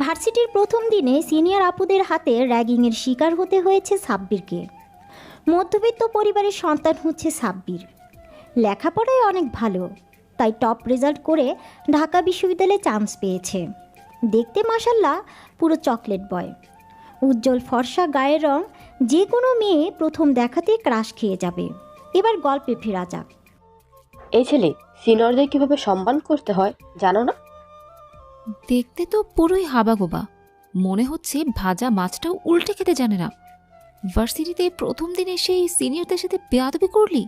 ভার্সিটির প্রথম দিনে সিনিয়র আপুদের হাতে র্যাগিংয়ের শিকার হতে হয়েছে সাব্বিরকে। মধ্যবিত্ত পরিবারের সন্তান হচ্ছে সাব্বির। লেখাপড়ায় অনেক ভালো, তাই টপ রেজাল্ট করে ঢাকা বিশ্ববিদ্যালয়ে চান্স পেয়েছে। দেখতে মাশাল্লাহ পুরো চকলেট বয়। উজ্জ্বল ফর্সা গায়ের রং, যে কোনো মেয়ে প্রথম দেখাতে ক্রাশ খেয়ে যাবে। এবার গল্পে ফেরা যাক। এই ছেলে সিনিয়রদের কিভাবে সম্মান করতে হয় জানো না? দেখতে তো পুরোই হাবাগোবা, মনে হচ্ছে ভাজা মাছটাও উল্টে খেতে জানে না। ভার্সিটিতে প্রথম দিনে সেই সিনিয়রদের সাথে বেয়াদবি করলি?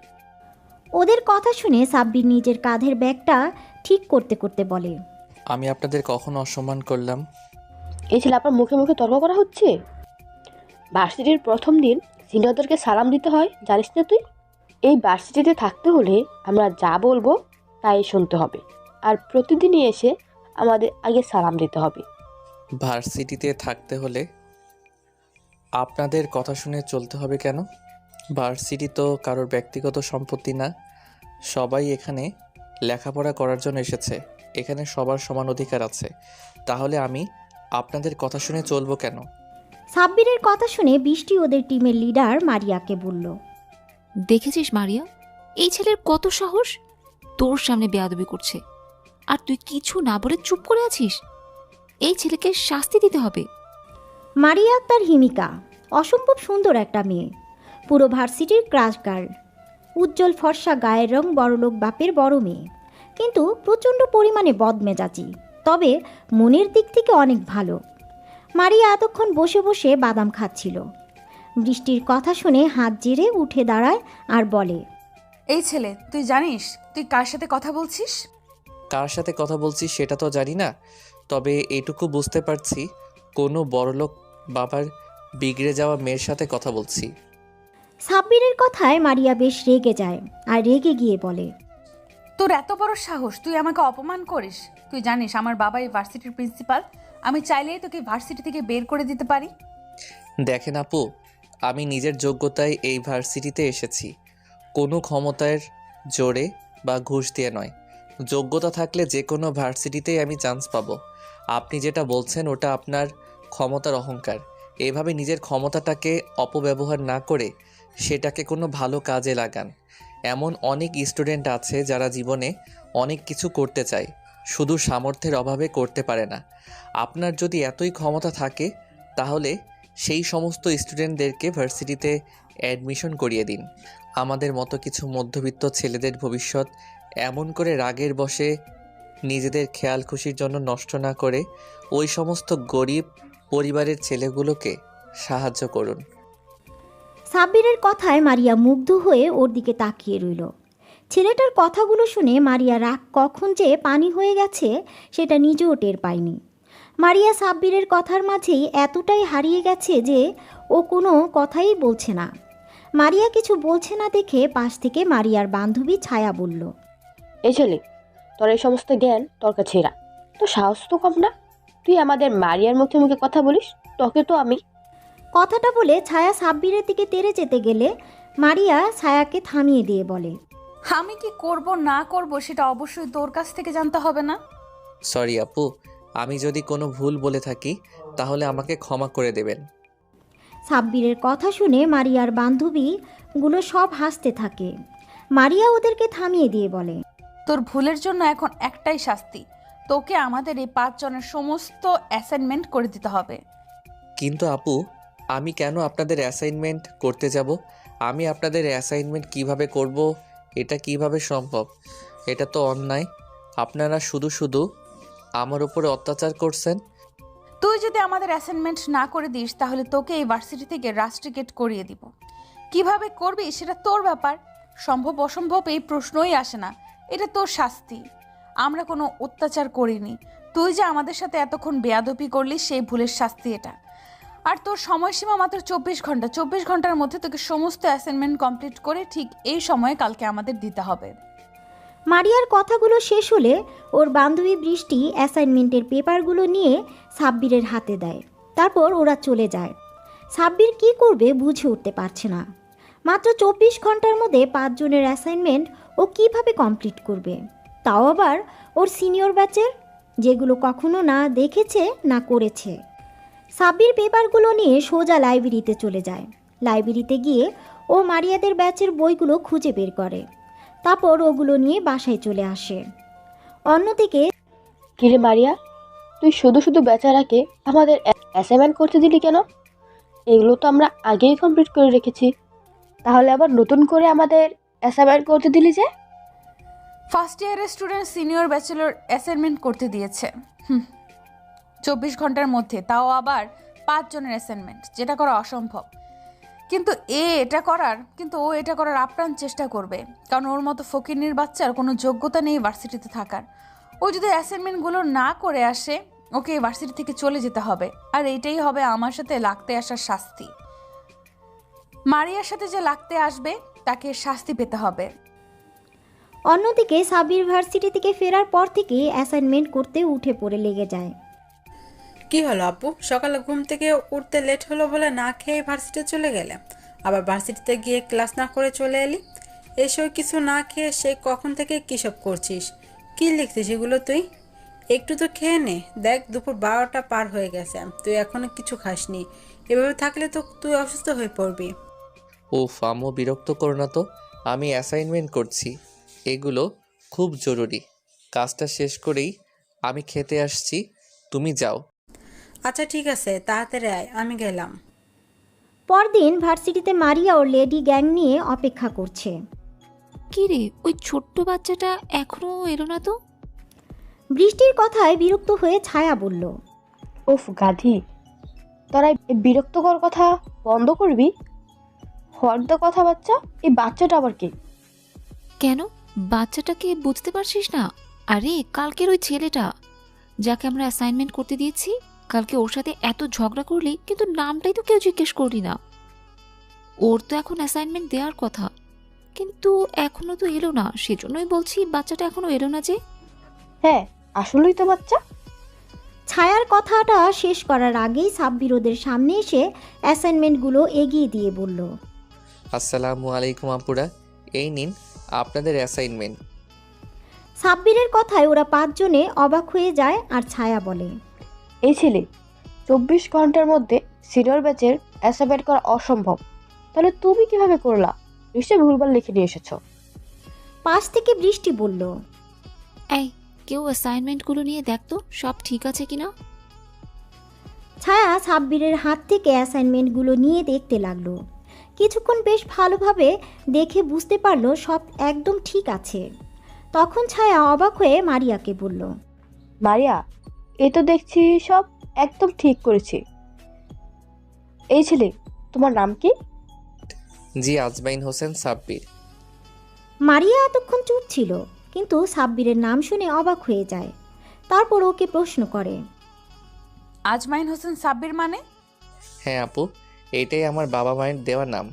ওদের কথা শুনে সাব্বির নিজের কাঁধের ব্যাগটা ঠিক করতে করতে বলে, আমি আপনাদের কখন অসম্মান করলাম? এই ছেলে আপনার মুখে মুখে তর্ক করা হচ্ছে। ভার্সিটির প্রথম দিন সিনিয়রদেরকে সালাম দিতে হয়, জানিস না তুই? এই ভার্সিটিতে থাকতে হলে আমরা যা বলবো তাই শুনতে হবে, আর প্রতিদিনই এসে আমাদের আগে সালাম দিতে হবে। ভার্সিটিতে থাকতে হলে আপনাদের কথা শুনে চলতে হবে কেন? ভার্সিটি তো কারোর ব্যক্তিগত সম্পত্তি না। সবাই এখানে লেখাপড়া করার জন্য এসেছে। এখানে সবার সমান অধিকার আছে। তাহলে আমি আপনাদের কথা শুনে চলবো কেন? সাব্বিরের কথা শুনে বৃষ্টি ওদের টিমের লিডার মারিয়াকে বলল, দেখেছিস মারিয়া, এই ছেলের কত সাহস, তোর সামনে বেয়াদবি করছে, আর তুই কিছু না বলে চুপ করে আছিস। এই ছেলেকে শাস্তি দিতে হবে। মারিয়া তার হিমিকা, অসম্ভব সুন্দর একটা মেয়ে, পুরো ভার্সিটির ক্রাশ গার্ল। উজ্জ্বল ফর্সা গায়ের রং, বড়লোক বাপের বড় মেয়ে, কিন্তু প্রচণ্ড পরিমাণে বদমেজাজি, তবে মনের দিক থেকে অনেক ভালো। মারিয়া এতক্ষণ বসে বসে বাদাম খাচ্ছিল। বৃষ্টির কথা শুনে হাত জেরে উঠে দাঁড়ায় আর বলে, এই ছেলে, তুই জানিস তুই কার সাথে কথা বলছিস? কার সাথে কথা বলছি সেটা তো জানি না, তবে এটুকু বুঝতে পারছি কোনো বড়লোক বাবার বিগড়ে যাওয়া মেয়ের সাথে কথা বলছি। সাব্বিরের কথায় মারিয়া বেশ রেগে যায় আর রেগে গিয়ে বলে, তোর এত বড় সাহস, তুই আমাকে অপমান করিস? তুই জানিস আমার বাবা এই ভার্সিটির প্রিন্সিপাল, আমি চাইলেই তোকে ভার্সিটি থেকে বের করে দিতে পারি। দেখেন আপু, আমি নিজের যোগ্যতায় এই ভার্সিটিতে এসেছি, কোনো ক্ষমতার জোরে বা ঘুষ দিয়ে নয়। যোগ্যতা থাকলে যে কোনো ভার্সিটিতেই আমি চান্স পাবো। আপনি যেটা বলছেন ওটা আপনার ক্ষমতার অহংকার। এভাবে নিজের ক্ষমতাটাকে অপব্যবহার না করে সেটাকে কোনো ভালো কাজে লাগান। এমন অনেক স্টুডেন্ট আছে যারা জীবনে অনেক কিছু করতে চায়, শুধু সামর্থ্যের অভাবে করতে পারে না। আপনার যদি এতই ক্ষমতা থাকে তাহলে সেই সমস্ত স্টুডেন্টদেরকে ভার্সিটিতে অ্যাডমিশন করিয়ে দিন। আমাদের মতো কিছু মধ্যবিত্ত ছেলেদের ভবিষ্যৎ এমন করে রাগের বশে নিজেদের খেয়াল খুশির জন্য নষ্ট না করে ওই সমস্ত গরিব পরিবারের ছেলেগুলোকে সাহায্য করুন। সাব্বিরের কথায় মারিয়া মুগ্ধ হয়ে ওর দিকে তাকিয়ে রইল। ছেলেটার কথাগুলো শুনে মারিয়া রাগ কখন যে পানি হয়ে গেছে সেটা নিজেও টের পায়নি। মারিয়া সাব্বিরের কথার মাঝেই এতটাই হারিয়ে গেছে যে ও কোনো কথাই বলছে না। মারিয়া কিছু বলছে না দেখে পাশ থেকে মারিয়ার বান্ধবী ছায়া বলল, এই ছেলে, তোর এই সমস্ত জ্ঞান তোর কাছে এরা, তো সাহস তো কম না। তুই আমাদের মারিয়ার মুখে মুখে কথা বলিস, তোকে তো আমি। কথাটা বলে ছায়া সাব্বিরের দিকে তেড়ে যেতে গেলে মারিয়া ছায়াকে থামিয়ে দিয়ে বলে, আমি কি করব না করব সেটা অবশ্যই তোর কাছ থেকে জানতে হবে না? সরি আপু, আমি যদি কোনো ভুল বলে থাকি তাহলে আমাকে ক্ষমা করে দেবেন। সাব্বিরের কথা শুনে মারিয়ার বান্ধবীগুলো সব হাসতে থাকে। মারিয়া ওদেরকে থামিয়ে দিয়ে বলে, তোর ভুলের জন্য এখন একটাই শাস্তি, তোকে আমাদের এই 5 জনের সমস্ত অ্যাসাইনমেন্ট করে দিতে হবে। কিন্তু আপু, আমি কেন আপনাদের অ্যাসাইনমেন্ট করতে যাব? আমি আপনাদের অ্যাসাইনমেন্ট কিভাবে করব? এটা কিভাবে সম্ভব? এটা তো অন্যায়। আপনারা শুধু শুধু আমার উপরে অত্যাচার করছেন। তুই যদি আমাদের অ্যাসাইনমেন্ট না করে দিস তাহলে তোকে এই ভার্সিটি থেকে রাস্ট্রিকেট করিয়ে দিব। কিভাবে করবি সেটা তোর ব্যাপার, সম্ভব অসম্ভব এই প্রশ্নই আসে না, এটা তোর শাস্তি। আমরা কোনো অত্যাচার করিনি, তুই যে আমাদের সাথে এতক্ষণ বেয়াদবি করলি সেই ভুলের শাস্তি এটা। আর তোর সময়সীমা মাত্র 24 ঘন্টা। 24 ঘন্টার মধ্যে তোকে সমস্ত অ্যাসাইনমেন্ট কমপ্লিট করে ঠিক এই সময়ে কালকে আমাদের দিতে হবে। মারিয়ার কথাগুলো শেষ হলে ওর বান্ধবী বৃষ্টি অ্যাসাইনমেন্টের পেপারগুলো নিয়ে সাব্বিরের হাতে দেয়। তারপর ওরা চলে যায়। সাব্বির কী করবে বুঝে উঠতে পারছে না। মাত্র 24 ঘন্টার মধ্যে 5 জনের অ্যাসাইনমেন্ট ও কিভাবে কমপ্লিট করবে, তাও আবার ওর সিনিয়র ব্যাচের। যেগুলো কখনো না দেখেছে না করেছে। সাব্বির পেপারগুলো নিয়ে সোজা লাইব্রেরিতে চলে যায়। লাইব্রেরিতে গিয়ে ও মারিয়াদের ব্যাচের বইগুলো খুঁজে বের করে, তারপর ওগুলো নিয়ে বাসায় চলে আসে। অন্যদিকে কিরে মারিয়া, তুই শুধু শুধু বেচারাকে আমাদের অ্যাসাইনমেন্ট করতে দিলি কেন? এগুলো তো আমরা আগেই কমপ্লিট করে রেখেছি, তাহলে আবার নতুন করে আমাদের অ্যাসাইনমেন্ট করতে দিলি যে? ফার্স্ট ইয়ারের স্টুডেন্ট সিনিয়র ব্যাচেলর অ্যাসাইনমেন্ট করতে দিয়েছে। 24 ঘন্টার মধ্যে, তাও আবার 5 জনের অ্যাসাইনমেন্ট, যেটা করা অসম্ভব। কিন্তু ও এটা করার আপ্রাণ চেষ্টা করবে, কারণ ওর মতো ফকিন্নির বাচ্চার কোনো যোগ্যতা নেই ভার্সিটিতে থাকার। ও যদি অ্যাসাইনমেন্টগুলো না করে আসে, ওকে ভার্সিটি থেকে চলে যেতে হবে। আর এইটাই হবে আমার সাথে লাগতে আসার শাস্তি। মারিয়ার সাথে যে লাগতে আসবে তাকে শাস্তি পেতে হবে। অন্যদিকে সাব্বির ভার্সিটি থেকে ফেরার পর থেকে অ্যাসাইনমেন্ট করতে উঠে পড়ে লেগে যায়। কি হলো আপু, সকালে ঘুম থেকে উঠতে লেট হলো বলে না খেয়ে ভার্সিটি চলে গেলে, আবার ভার্সিটিতে গিয়ে ক্লাস না করে চলে এলি। এসব কিছু না খেয়ে সে কখন থেকে কী সব করছিস? কি লিখছিস এগুলো তুই? একটু তো খেয়ে নে, দেখ দুপুর 12টা পার হয়ে গেছে, তুই এখনো কিছু খাসনি। এভাবে থাকলে তো তুই অসুস্থ হয়ে পড়বি। উফ আম্মু, বিরক্ত করো না তো, আমি অ্যাসাইনমেন্ট করছি। এগুলো খুব জরুরি। কাজটা শেষ করেই আমি খেতে আসছি, তুমি যাও। আচ্ছা ঠিক আছে, তাড়াতাড়ি আয়, আমি গেলাম। পরদিন ভার্সিটিতে মারিয়া ওর লেডি গ্যাং নিয়ে অপেক্ষা করছে। কি রে, ওই ছোট্ট বাচ্চাটা এখনো এলো না তো? বৃষ্টির কথায় বিরক্ত হয়ে ছায়া বলল, উফ গাধি, তোরা এই বিরক্তকর কথা বন্ধ করবি? হর্দ কথা বাচ্চা, এই বাচ্চাটা আবার কি? কেন, বাচ্চাটাকে বুঝতে পারছিস না? আরে কালকের ওই ছেলেটা যাকে আমরা অ্যাসাইনমেন্ট করতে দিয়েছি, কালকে ওর সাথে এত ঝগড়া করলি, কিন্তু নামটাই তো কেউ জিজ্ঞেস করলি না। ওর তো এখন অ্যাসাইনমেন্ট দেওয়ার কথা, কিন্তু এখনো তো এলো না। সেজন্যই বলছি বাচ্চাটা এখনো এলো না যে। হ্যাঁ, আসলেই তো বাচ্চা। ছায়ার কথাটা শেষ করার আগেই সাব্বির ওদের সামনে এসে অ্যাসাইনমেন্টগুলো এগিয়ে দিয়ে বলল, আসসালামু আলাইকুম আপুরা, এই নিন আপনাদের অ্যাসাইনমেন্ট। সাব্বিরের কথায় ওরা 5 জনে অবাক হয়ে যায়। আর ছায়া বলে, এই ছেলে 24 ঘন্টার মধ্যে সিনিয়র ব্যাচের অ্যাসাইনমেন্ট করা অসম্ভব, তাহলে তুমি কিভাবে করলা? নিশ্চয়ই ভুলভাল লিখে নিয়ে এসেছো। পাশ থেকে বৃষ্টি বলল, এই কেউ অ্যাসাইনমেন্টগুলো নিয়ে দেখতো সব ঠিক আছে কিনা। ছায়া সাব্বিরের হাত থেকে অ্যাসাইনমেন্টগুলো নিয়ে দেখতে লাগলো। কিছুক্ষণ বেশ ভালোভাবে দেখে বুঝতে পারলো সব একদম ঠিক আছে। তখন ছায়া অবাক হয়ে মারিয়াকে বলল, মারিয়া, এ তো দেখছি সব একদম ঠিক করেছি। এই ছেলে, তোমার নাম কি? জি, আজমাইন হোসেন সাব্বির। মারিয়া এতক্ষণ চুপ ছিল, কিন্তু সাব্বিরের নাম শুনে অবাক হয়ে যায়। তারপর ওকে প্রশ্ন করে, আজমাইন হোসেন সাব্বির মানে? হ্যাঁ আপু, এটাই আমার বাবা মায়ের দেওয়া নাম।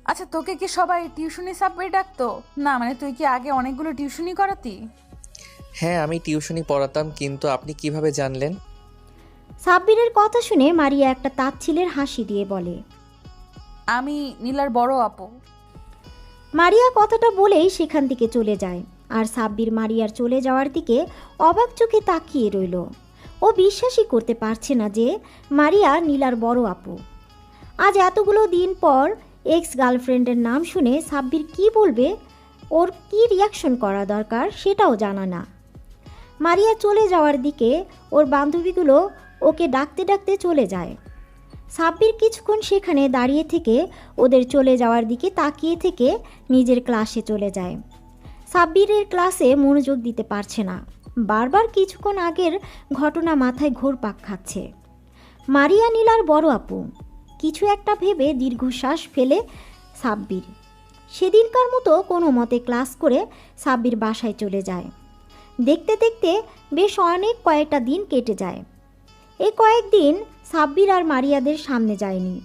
আচ্ছা, তোকে কি সবাই টিউশনি সাব্বির ডাকতো? না মানে তুই কি আগে অনেকগুলো টিউশনি করাতি? হ্যাঁ, আমি টিউশনি পড়াতাম, কিন্তু আপনি কিভাবে জানলেন? সাব্বিরের কথা শুনে মারিয়া একটা তাচ্ছিলের হাসি দিয়ে বলে, আমি নীলার বড় আপু। মারিয়া কথাটা বলেই সেখান থেকে চলে যায়। আর সাব্বির মারিয়ার চলে যাওয়ার দিকে অবাক চোখে তাকিয়ে রইল। ও বিশ্বাসই করতে পারছে না যে মারিয়া নীলার বড় আপু। আজ এতগুলো দিন পর এক্স গার্লফ্রেন্ডের নাম শুনে সাব্বির কি বলবে, ওর কি রিয়াকশন করা দরকার সেটাও জানা না। মারিয়া চলে যাওয়ার দিকে ওর বান্ধবীগুলো ওকে ডাকতে ডাকতে চলে যায়। সাব্বির কিছুক্ষণ সেখানে দাঁড়িয়ে থেকে ওদের চলে যাওয়ার দিকে তাকিয়ে থেকে নিজের ক্লাসে চলে যায়। সাব্বিরের ক্লাসে মনোযোগ দিতে পারছে না, বারবার কিছুক্ষণ আগের ঘটনা মাথায় ঘোরপাক খাচ্ছে। মারিয়া নীলার বড় আপু, কিছু একটা ভেবে দীর্ঘশ্বাস ফেলে সাব্বির সেদিনকার মতো কোনো মতে ক্লাস করে সাব্বির বাসায় চলে যায়। দেখতে দেখতে বেশ অনেক কয়েকটা দিন কেটে যায়। এই কয়েকদিন সাব্বির আর মারিয়াদের সামনে যায়নি।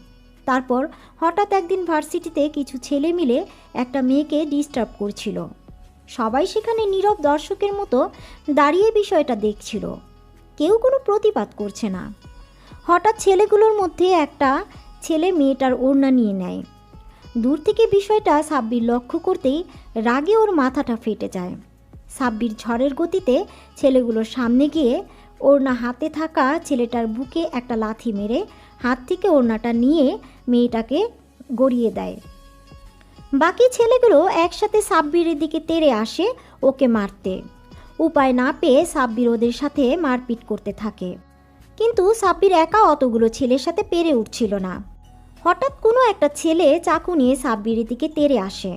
তারপর হঠাৎ একদিন ভার্সিটিতে কিছু ছেলে মিলে একটা মেয়েকে ডিস্টার্ব করছিল। সবাই সেখানে নীরব দর্শকের মতো দাঁড়িয়ে বিষয়টা দেখছিল, কেউ কোনো প্রতিবাদ করছে না। হঠাৎ ছেলেগুলোর মধ্যে একটা ছেলে মেয়েটার ওড়না নিয়ে নেয়। দূর থেকে বিষয়টা সাব্বির লক্ষ্য করতেই রাগে ওর মাথাটা ফেটে যায়। সাব্বির ঝড়ের গতিতে ছেলেগুলোর সামনে গিয়ে ওড়না হাতে থাকা ছেলেটার বুকে একটা লাথি মেরে হাত থেকে ওড়নাটা নিয়ে মেয়েটাকে গড়িয়ে দেয়। বাকি ছেলেগুলো একসাথে সাব্বিরের দিকে তেড়ে আসে ওকে মারতে। উপায় না পেয়ে সাব্বির ওদের সাথে মারপিট করতে থাকে, কিন্তু সাব্বির একা অতগুলো ছেলের সাথে পেরে উঠছিল না। হঠাৎ কোনো একটা ছেলে চাকু নিয়ে সাব্বিরের দিকে তেড়ে আসে।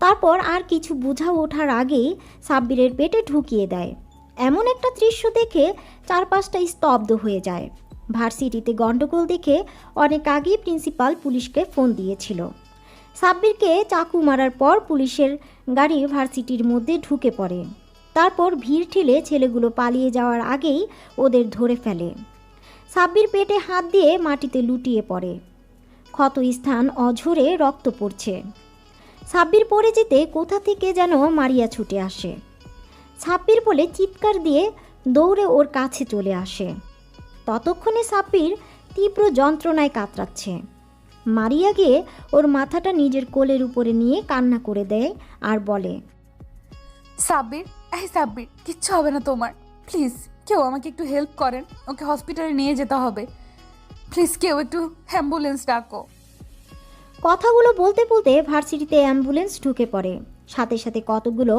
তারপর আর কিছু বোঝা ওঠার আগেই সাব্বিরের পেটে ঢুকিয়ে দেয়। এমন একটা দৃশ্য দেখে চারপাশটা স্তব্ধ হয়ে যায়। ভার্সিটিতে গন্ডগোল দেখে অনেক আগেই প্রিন্সিপাল পুলিশকে ফোন দিয়েছিল। সাব্বিরকে চাকু মারার পর পুলিশের গাড়ি ভার্সিটির মধ্যে ঢুকে পড়ে। তারপর ভিড় ঠেলে ছেলেগুলো পালিয়ে যাওয়ার আগেই ওদের ধরে ফেলে। সাব্বির পেটে হাত দিয়ে মাটিতে লুটিয়ে পড়ে। ক্ষত স্থান অঝরে রক্ত পড়ছে। সাব্বির পড়ে যেতে কোথা থেকে যেন মারিয়া ছুটে আসে। সাব্বির বলে চিৎকার দিয়ে দৌড়ে ওর কাছে চলে আসে। ততক্ষণে সাব্বির তীব্র যন্ত্রণায় কাতরাচ্ছে। মারিয়া গিয়ে ওর মাথাটা নিজের কোলের উপরে নিয়ে কান্না করে দেয় আর বলে, সাব্বির, সাব্বির, কিচ্ছু হবে না তোমার। প্লিজ কেউ আমাকে একটু হেল্প করেন, ওকে হসপিটালে নিয়ে যেতে হবে। প্লিজ কেউ একটু অ্যাম্বুলেন্স ডাকো। কথাগুলো বলতে বলতে ভার্সিটিতে অ্যাম্বুলেন্স ঢুকে পড়ে। সাথে সাথে কতগুলো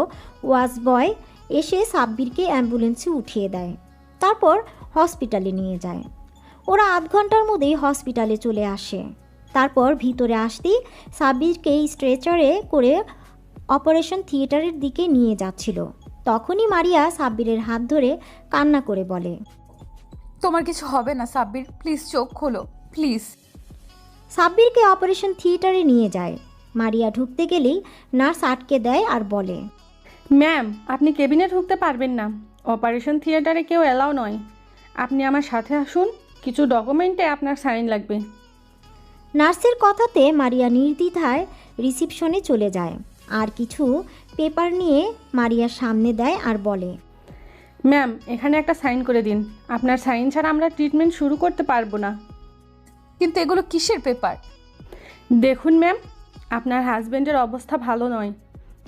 ওয়াচ বয় এসে সাব্বিরকে অ্যাম্বুলেন্সে উঠিয়ে দেয়। তারপর হসপিটালে নিয়ে যায়। ওরা আধ ঘন্টার মধ্যেই হসপিটালে চলে আসে। তারপর ভিতরে আসতেই সাব্বিরকে স্ট্রেচারে করে অপারেশন থিয়েটারের দিকে নিয়ে যাচ্ছিল। তখনই মারিয়া সাব্বিরের হাত ধরে কান্না করে বলে, তোমার কিছু হবে না সাব্বির, প্লিজ চোখ খোলো প্লিজ। সাব্বিরকে অপারেশন থিয়েটারে নিয়ে যায়। মারিয়া ঢুকতে গেলেই নার্স আটকে দেয় আর বলে, ম্যাম, আপনি কেবিনে ঢুকতে পারবেন না। অপারেশন থিয়েটারে কেউ অ্যালাউ নয়। আপনি আমার সাথে আসুন, কিছু ডকুমেন্টে আপনার সাইন লাগবে। নার্সের কথাতে মারিয়া নির্দ্বিধায় রিসিপশনে চলে যায় আর কিছু পেপার নিয়ে মারিয়ার সামনে দেয় আর বলে, ম্যাম, এখানে একটা সাইন করে দিন। আপনার সাইন ছাড়া আমরা ট্রিটমেন্ট শুরু করতে পারবো না। কিন্তু এগুলো কিসের পেপার? দেখুন ম্যাম, আপনার হাজব্যান্ডের অবস্থা ভালো নয়,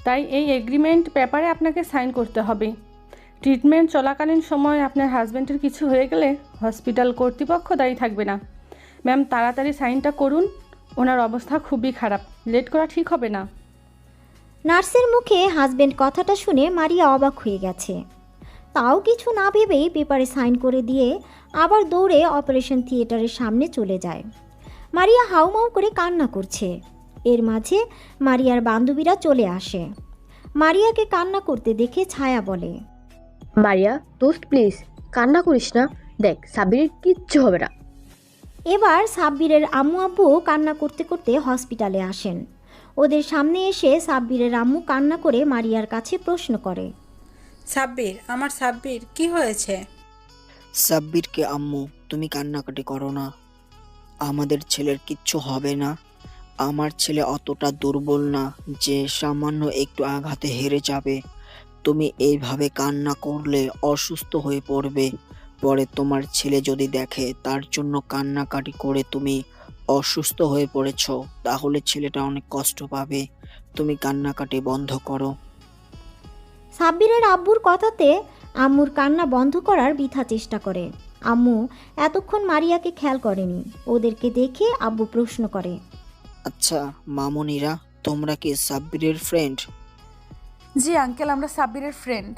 তাই এই এগ্রিমেন্ট পেপারে আপনাকে সাইন করতে হবে। ট্রিটমেন্ট চলাকালীন সময় আপনার হাজব্যান্ডের কিছু হয়ে গেলে হসপিটাল কর্তৃপক্ষ দায়ী থাকবে না। ম্যাম, তাড়াতাড়ি সাইনটা করুন, ওনার অবস্থা খুবই খারাপ, লেট করা ঠিক হবে না। নার্সের মুখে হাজবেন্ড কথাটা শুনে মারিয়া অবাক হয়ে গেছে। তাও কিছু না ভেবেই পেপারে সাইন করে দিয়ে আবার দৌড়ে অপারেশন থিয়েটারের সামনে চলে যায়। মারিয়া হাউমাউ করে কান্না করছে। এর মাঝে মারিয়ার বান্ধবীরা চলে আসে। মারিয়াকে কান্না করতে দেখে ছায়া বলে, মারিয়া দোস্ত প্লিজ কান্না করিস না, দেখ সাব্বিরের কিচ্ছু হবে না। এবার সাব্বিরের আম্মু আব্বু কান্না করতে করতে হসপিটালে আসেন। ওদের সামনে এসে সাব্বিরের আম্মু কান্না করে মারিয়ার কাছে প্রশ্ন করে, সাব্বির, আমার সাব্বির, কি হয়েছে? সাব্বিরকে আম্মু, তুমি কান্নাকাটি করো না, আমাদের ছেলের কিচ্ছু হবে না। আমার ছেলে অতটা দুর্বল না যে সামান্য একটু আঘাতে হেরে যাবে। তুমি এইভাবে কান্না করলে অসুস্থ হয়ে পড়বে। পরে তোমার ছেলে যদি দেখে তার জন্য কান্নাকাটি করে তুমি অসুস্থ হয়ে পড়েছ, তাহলে ছেলেটা অনেক কষ্ট পাবে। তুমি কান্নাকাটি বন্ধ করো। সাব্বিরের আব্বুর কথাতে আম্মুর কান্না বন্ধ করার বৃথা চেষ্টা করে। আম্মু এতক্ষণ মারিয়াকে খেয়াল করেনি। ওদেরকে দেখে আব্বু প্রশ্ন করে, আচ্ছা মামুনিরা, তোমরা কি সাব্বিরের ফ্রেন্ড? জি আঙ্কেল, আমরা সাব্বিরের ফ্রেন্ড।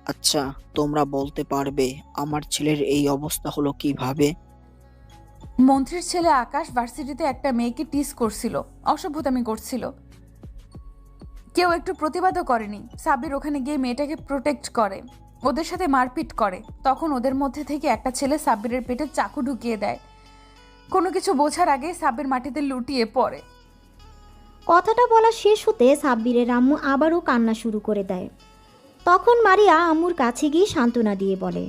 আচ্ছা, তোমরা বলতে পারবে আমার ছেলের এই অবস্থা হলো কিভাবে? মন্ত্রীর ছেলে আকাশ ভার্সিটিতে একটা মেয়েকে টিস করছিল, অসভ্যতামি করছিল। কেউ একটু প্রতিবাদও করেনি। সাব্বির ওখানে গিয়ে মেয়েটাকে প্রোটেক্ট করে, ওদের সাথে মারপিট করে। তখন ওদের মধ্যে থেকে একটা ছেলে সাব্বিরের পেটে চাকু ঢুকিয়ে দেয়। কোনো কিছু বোঝার আগেই সাব্বির মাটিতে লুটিয়ে পড়ে। কথাটা বলা শেষ হতে সাব্বিরের আম্মু আবারও কান্না শুরু করে দেয়। তখন মারিয়া আম্মুর কাছে গিয়ে সান্ত্বনা দিয়ে বলে,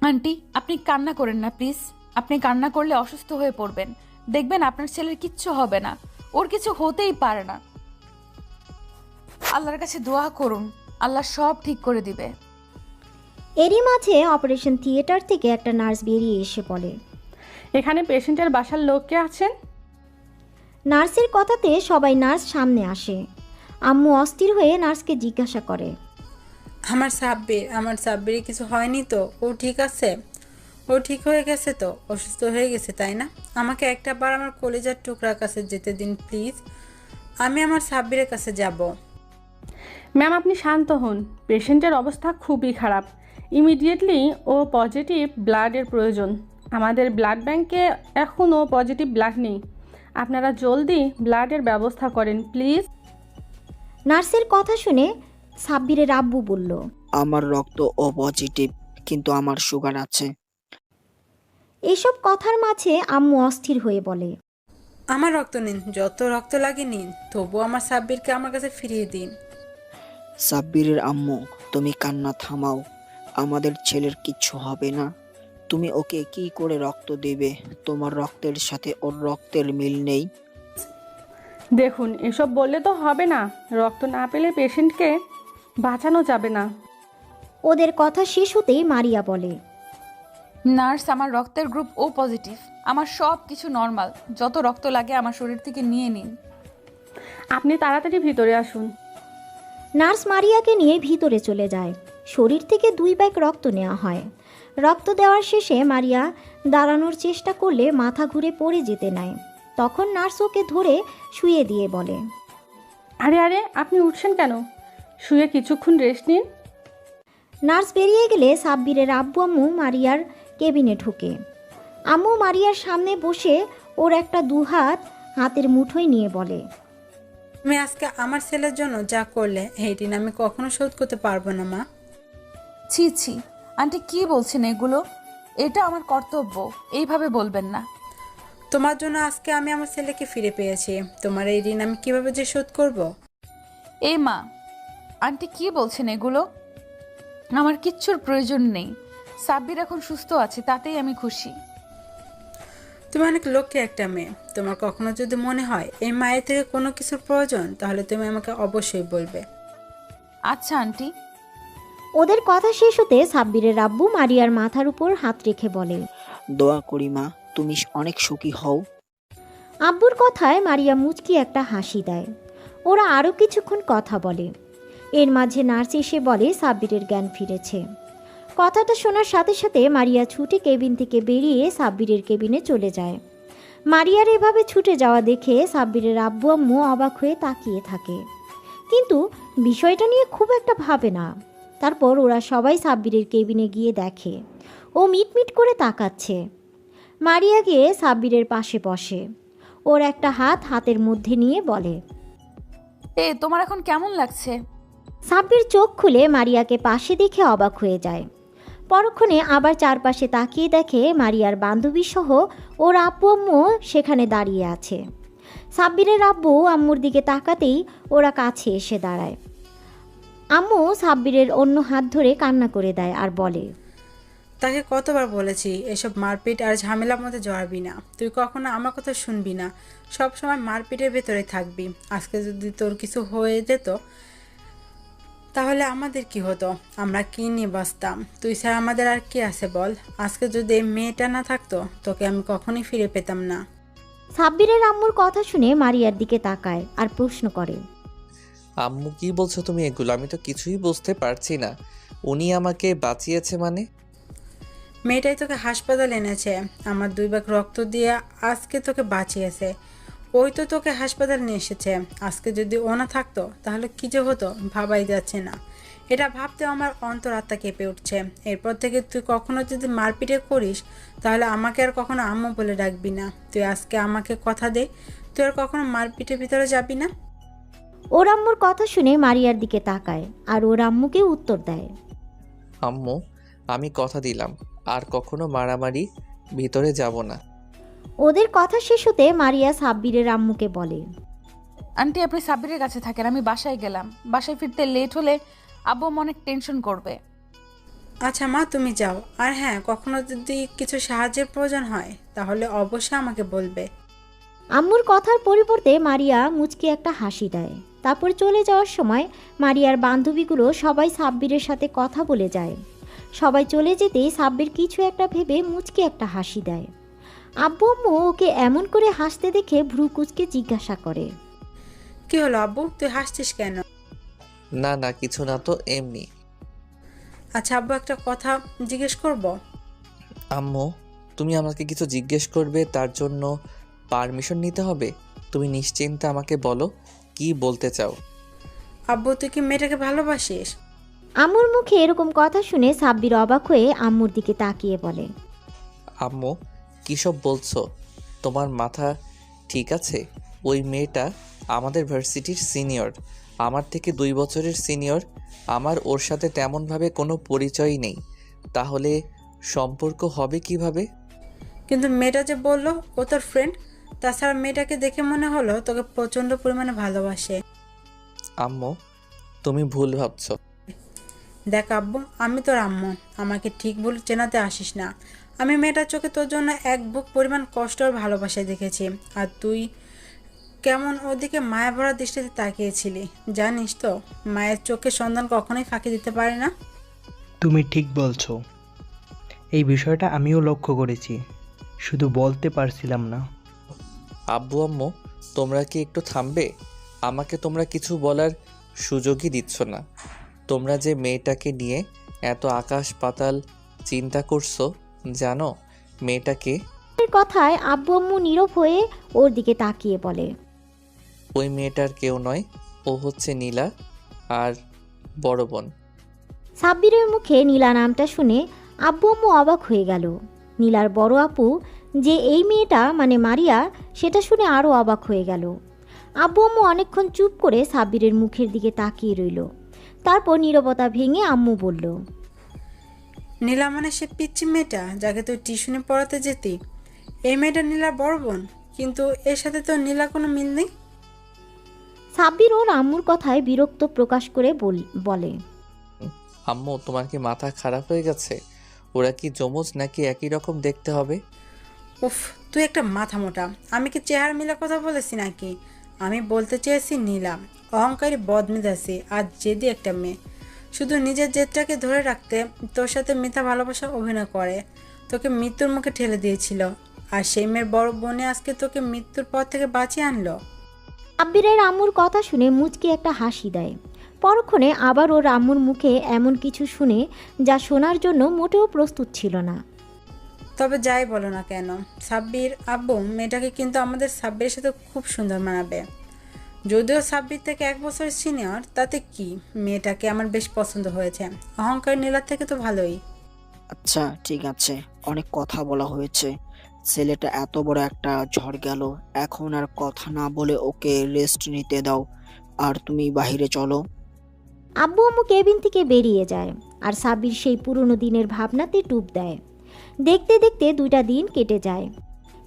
আন্টি, আপনি কান্না করেন না প্লিজ। আপনি কান্না করলে অসুস্থ হয়ে পড়বেন। দেখবেন আপনার ছেলের কিচ্ছু হবে না, ওর কিছু হতেই পারে না। আল্লাহর কাছে দোয়া করুন, আল্লাহ সব ঠিক করে দিবে। এরই মাঝে অপারেশন থিয়েটার থেকে একটা নার্স বেরিয়ে এসে বলে, এখানে পেশেন্টের বাসার লোক কে আছেন? নার্সের কথাতে সবাই নার্স সামনে আসে। আম্মু অস্থির হয়ে নার্সকে জিজ্ঞাসা করে, আমার সাব্বির কিছু হয়নি তো? ও ঠিক আছে? ও ঠিক হয়ে গেছে তো? অসুস্থ হয়ে গেছে তাই না? আমাকে একটা বার আমার কলেজার টুকরার কাছে যেতে দিন প্লিজ। আমি আমার সাব্বিরের কাছে যাব। ম্যাম আপনি শান্ত হন, পেশেন্টের অবস্থা খুবই খারাপ। ইমিডিয়েটলি ও পজিটিভ ব্লাডের প্রয়োজন। আমাদের ব্লাড ব্যাংকে এখন ও পজিটিভ ব্লাড নেই। আপনারা জলদি ব্লাডের ব্যবস্থা করেন প্লিজ। নার্সের কথা শুনে সাব্বিরের আব্বু বলল, আমার রক্ত ও পজিটিভ, কিন্তু আমার সুগার আছে। এসব কথার মাঝে আম্মু অস্থির হয়ে বলে, আমার রক্ত নিন, যত রক্ত লাগে নিন, তবু আমার সাব্বিরকে আমার কাছে ফিরিয়ে দিন। সাব্বিরের আম্মু, তুমি কান্না থামাও। আমাদের ছেলের কিচ্ছু হবে না। তুমি ওকে কি করে রক্ত দেবে? তোমার রক্তের সাথে ওর রক্তের মিল নেই। দেখুন এসব বললে তো হবে না, রক্ত না পেলে পেশেন্টকে বাঁচানো যাবে না। ওদের কথা শেষ হতেই মারিয়া বলে, নার্স, আমার রক্তের গ্রুপ ও পজিটিভ। আমার সব কিছু নর্মাল। যত রক্ত লাগে আমার শরীর থেকে নিয়ে নিন। আপনি তাড়াতাড়ি ভিতরে আসুন। নার্স মারিয়াকে নিয়ে ভিতরে চলে যায়। শরীর থেকে 2 ব্যাগ রক্ত নেওয়া হয়। রক্ত দেওয়ার শেষে মারিয়া দাঁড়ানোর চেষ্টা করলে মাথা ঘুরে পড়ে যেতে নেয়। তখন নার্স ওকে ধরে শুয়ে দিয়ে বলে, আরে আরে আপনি উঠছেন কেন? শুয়ে কিছুক্ষণ রেস্ট নিন। নার্স বেরিয়ে গেলে সাব্বিরের আব্বু আম্মু মারিয়ার কেবিনে ঢোকে। আম্মু মারিয়ার সামনে বসে ওর একটা দুহাত হাতের মুঠোয় নিয়ে বলে, তুমি আজকে আমার ছেলের জন্য যা করলে এই ঋণ আমি কখনো শোধ করতে পারবো না মা। ছি ছি, আন্টি কি বলছেন এগুলো? এটা আমার কর্তব্য, এইভাবে বলবেন না। তোমার জন্য আজকে আমি আমার ছেলেকে ফিরে পেয়েছি। তোমার এই ঋণ আমি কিভাবে যে শোধ করব? এই মা, আন্টি কি বলছেন এগুলো? আমার কিচ্ছুর প্রয়োজন নেই। সাব্বির এখন সুস্থ আছে, তাতেই আমি খুশি। তুমি অনেক লক্ষ্যে একটা মেয়ে। তোমার কখনো যদি মনে হয় এই মায়ের থেকে কোনো কিছুর প্রয়োজন, তাহলে তুমি আমাকে অবশ্যই বলবে। আচ্ছা আন্টি। ওদের কথা শেষ হতে সাব্বিরের আব্বু মারিয়ার মাথার উপর হাত রেখে বলে, দোয়া করি মা, তুমি অনেক সুখী হও। আব্বুর কথায় মারিয়া মুচকি একটা হাসি দেয়। ওরা আরও কিছুক্ষণ কথা বলে। এর মাঝে নার্স এসে বলে সাব্বিরের জ্ঞান ফিরেছে। কথাটা শোনার সাথে সাথে মারিয়া ছুটে কেবিন থেকে বেরিয়ে সাব্বিরের কেবিনে চলে যায়। মারিয়ার এভাবে ছুটে যাওয়া দেখে সাব্বিরের আব্বু আম্মু অবাক হয়ে তাকিয়ে থাকে, কিন্তু বিষয়টা নিয়ে খুব একটা ভাবে না। তারপর ওরা সবাই সাব্বিরের কেবিনে গিয়ে দেখে ও মিটমিট করে তাকাচ্ছে। মারিয়া গিয়ে সাব্বিরের পাশে বসে। ওর একটা হাত হাতের মধ্যে নিয়ে বলে, তোমার এখন কেমন লাগছে? সাব্বির চোখ খুলে মারিয়াকে পাশে দেখে অবাক হয়ে যায়। পরক্ষণে আবার চারপাশে তাকিয়ে দেখে মারিয়ার বান্ধবী সহ ওর আব্বু আম্মু সেখানে দাঁড়িয়ে আছে। সাব্বিরের আব্বু আম্মুর দিকে তাকাতেই ওরা কাছে এসে দাঁড়ায়। আম্মু সাব্বিরের অন্য হাত ধরে কান্না করে দেয় আর বলে, তাকে কতবার বলেছি এসব মারপিট আর ঝামেলার মধ্যে জড়াবি না। তুই কখনো আমার কথা শুনবি না, সব সময় মারপিটের ভেতরে থাকবি। আজকে যদি তোর কিছু হয়ে যেত তাহলে আমাদের কি হতো? আমরা কি নিয়ে বাঁচতাম? তুই ছাড়া আমাদের আর কি আছে বল? আজকে যদি এই মেয়েটা না থাকতো, তোকে আমি কখনোই ফিরে পেতাম না। সাব্বিরের আম্মুর কথা শুনে মারিয়ার দিকে তাকায় আর প্রশ্ন করে, আম্মু কি বলছো তুমি এগুলো? আমি তো কিছুই বুঝতে পারছি না। উনি আমাকে বাঁচিয়েছে মানে? মেয়েটাই তোকে হাসপাতাল এনেছে, আমার 2 ব্যাগ রক্ত দিয়ে আজকে তোকে বাঁচিয়েছে। ওই তো তোকে হাসপাতাল নিয়ে এসেছে। আজকে যদি ও না থাকতো তাহলে কি যে হতো ভাবাই যাচ্ছে না। এটা ভাবতে আমার অন্তরাত্মা কেঁপে উঠছে। এরপর থেকে তুই কখনো যদি মারপিটে করিস তাহলে আমাকে আর কখনো আম্মু বলে ডাকবি না। তুই আজকে আমাকে কথা দে, তুই আর কখনো মারপিটের ভিতরে যাবি না। ওর আম্মুর কথা শুনে মারিয়ার দিকে তাকায় আর ওর আম্মুকে উত্তর দেয়, আম্মু, আমি কথা দিলাম আর কখনো মারামারি ভিতরে যাব না। ওদের কথা শেষ হতে মারিয়া সাব্বিরের আম্মুকে বলে, আন্টি আপনি সাব্বিরের কাছে থাকেন, আমি বাসায় গেলাম। বাসায় ফিরতে লেট হলে আব্বু অনেক টেনশন করবে। আচ্ছা মা, তুমি যাও। আর হ্যাঁ, কখনো যদি কিছু সাহায্যের প্রয়োজন হয় তাহলে অবশ্যই আমাকে বলবে। আম্মুর কথার পরিবর্তে মারিয়া মুচকি একটা হাসি দেয়। তারপর চলে যাওয়ার সময় মারিয়ার বান্ধবীগুলো সবাই সাব্বিরের সাথে কথা বলে যায়। সবাই চলে যেতেই সাব্বির কিছু একটা ভেবে মুচকি একটা হাসি দেয়। আব্বু আম্মু ওকে এমন করে হাসতে দেখে ভ্রু কুচকে জিজ্ঞাসা করে, কি হলো আব্বু, তুই হাসছিস কেন? না না, কিছু না তো, এমনি। আচ্ছা আব্বু, একটা কথা জিজ্ঞেস করব? আম্মু, তুমি আমাকে কিছু জিজ্ঞেস করবে, তার জন্য পারমিশন নিতে হবে? তুমি নিশ্চিন্তে আমাকে বলো কি বলতে চাও। আব্বু, তুই কি মেয়েটাকে ভালোবাসিস? আম্মুর মুখে এরকম কথা শুনে সাব্বির অবাক হয়ে আম্মুর দিকে তাকিয়ে বলে, আম্মু, কী সব বলছো? তোমার মাথা ঠিক আছে? ওই মেয়েটা আমাদের ভার্সিটির সিনিয়র, আমার থেকে 2 বছরের সিনিয়র। আমার ওর সাথে তেমনভাবে কোনো পরিচয়ই নেই, তাহলে সম্পর্ক হবে কিভাবে? কিন্তু মেয়েটা যে বললো ও তোর ফ্রেন্ড, তাছাড়া মেয়েটাকে দেখে মনে হলো তোকে প্রচণ্ড পরিমাণে ভালোবাসে। আম্মু, তুমি ভুল ভাবছো। দেখ আব্বু, আমি তোর আম্মু, আমাকে ঠিক ভুল চেনাতে আসিস না। আমি মেয়েটার চোখে তোর জন্য এক বুক পরিমাণ কষ্ট আর ভালোবাসা দেখেছি, আর তুই কেমন ওদিকে মায়া ভরা দৃষ্টিতে তাকিয়েছিলি। জানিস তো, মায়ের চোখে সন্তান কখনোই ফাঁকি দিতে পারে না। তুমি ঠিক বলছো, এই বিষয়টা আমিও লক্ষ্য করেছি, শুধু বলতে পারছিলাম না। আব্বু আম্মু, তোমরা কি একটু থামবে? আমাকে তোমরা কিছু বলার সুযোগই দিচ্ছ না। তোমরা যে মেয়েটাকে নিয়ে এত আকাশ পাতাল চিন্তা করছো, জানো মেয়েটাকে? এর কথায় আব্বু আম্মু নীরব হয়ে ওর দিকে তাকিয়ে বলে, ওই মেয়েটার কেউ নয়, ও হচ্ছে নীলা আর বড় বোন। সাব্বিরের মুখে নীলা নামটা শুনে আব্বু আম্মু অবাক হয়ে গেল। নীলার বড় আপু যে এই মেয়েটা মানে মারিয়া, সেটা শুনে আরও অবাক হয়ে গেল। আব্বু আম্মু অনেকক্ষণ চুপ করে সাব্বিরের মুখের দিকে তাকিয়ে রইল। তারপর নীরবতা ভেঙে আম্মু বলল, নীলা মানে সে পিচ্চি মেয়েটা যাকে তুই টিউশনে পড়াতে যেতি? এই মেয়েটা নীলার বড় বোন, কিন্তু এর সাথে তো নীলা কোনো মিল নেই। সাব্বির ওর আম্মুর কথায় বিরক্ত প্রকাশ করে বলে, আম্মু, তোমার কি মাথা খারাপ হয়ে গেছে? ওরা কি যমজ নাকি একই রকম দেখতে হবে? উফ, তুই একটা মাথা মোটা। আমি কি চেহারা মিলা কথা বলেছি নাকি? আমি বলতে চেয়েছি নীলা অহংকারী, বদমেজাজি আর জেদি একটা মেয়ে। শুধু নিজের জেদটাকে ধরে রাখতে তোর সাথে মিথ্যা ভালোবাসা অভিনয় করে তোকে মৃত্যুর মুখে ঠেলে দিয়েছিল, আর সেই মেয়ের বড় বোনে আজকে তোকে মৃত্যুর পর থেকে বাঁচিয়ে আনলো। সাব্বিরের আম্মুর কথা শুনে মুচকি একটা হাসি দেয়। পরক্ষণে আবার ওর আম্মুর মুখে এমন কিছু শুনে যা শোনার জন্য মোটেও প্রস্তুত ছিল না। তবে যাই বলো না কেন সাব্বির আব্বু, মেয়েটাকে কিন্তু আমাদের সাব্বিরের সাথে খুব সুন্দর মানাবে। যদিও সাব্বির থেকে 1 বছর সিনিয়র, তাতে কি, মেয়েটাকে আমার বেশ পছন্দ হয়েছে। অহংকার নীলার থেকে তো ভালোই। আচ্ছা ঠিক আছে, অনেক কথা বলা হয়েছে। ছেলেটা এত বড় একটা ঝড় গেল, এখন আর কথা না বলে ওকে রেস্ট নিতে দাও, আর তুমি বাইরে চলো। আব্বু আম্মু কেবিন থেকে বেরিয়ে যায়, আর সাব্বির সেই পুরনো দিনের ভাবনাতে ডুব দেয়। দেখতে দেখতে 2টা দিন কেটে যায়।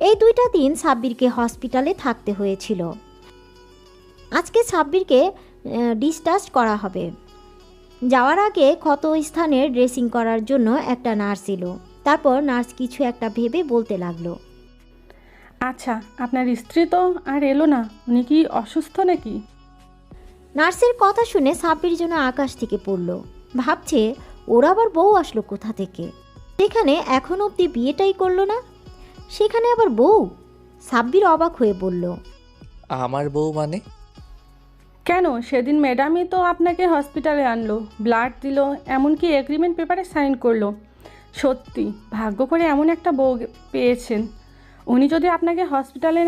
এই 2টা দিন সাব্বিরকে হসপিটালে থাকতে হয়েছিল। আজকে সাব্বিরকে ডিসচার্জ করা হবে। যাওয়ার আগে ক্ষত স্থানের ড্রেসিং করার জন্য একটা নার্স এলো। তারপর নার্স কিছু একটা ভেবে বলতে লাগলো, আচ্ছা, আপনার স্ত্রী তো আর এলো না, উনি কি অসুস্থ নাকি? নার্সের কথা শুনে সাব্বির যেন আকাশ থেকে পড়ল। ভাবছে ওর আবার বউ আসলো কোথা থেকে? সেখানে এখন অবধি বিয়েটাই করলো না, সেখানে আবার বউ। সাব্বির অবাক হয়ে বলল, আমার বউ মানে? কেন, সেদিন ম্যাডামই তো আপনাকে হসপিটালে আনলো, ব্লাড দিল, এমনকি এগ্রিমেন্ট পেপারে সাইন করলো। সত্যি ভাগ্য করে এমন একটা বউ পেয়েছেন। উনি যদি আপনাকে হসপিটালে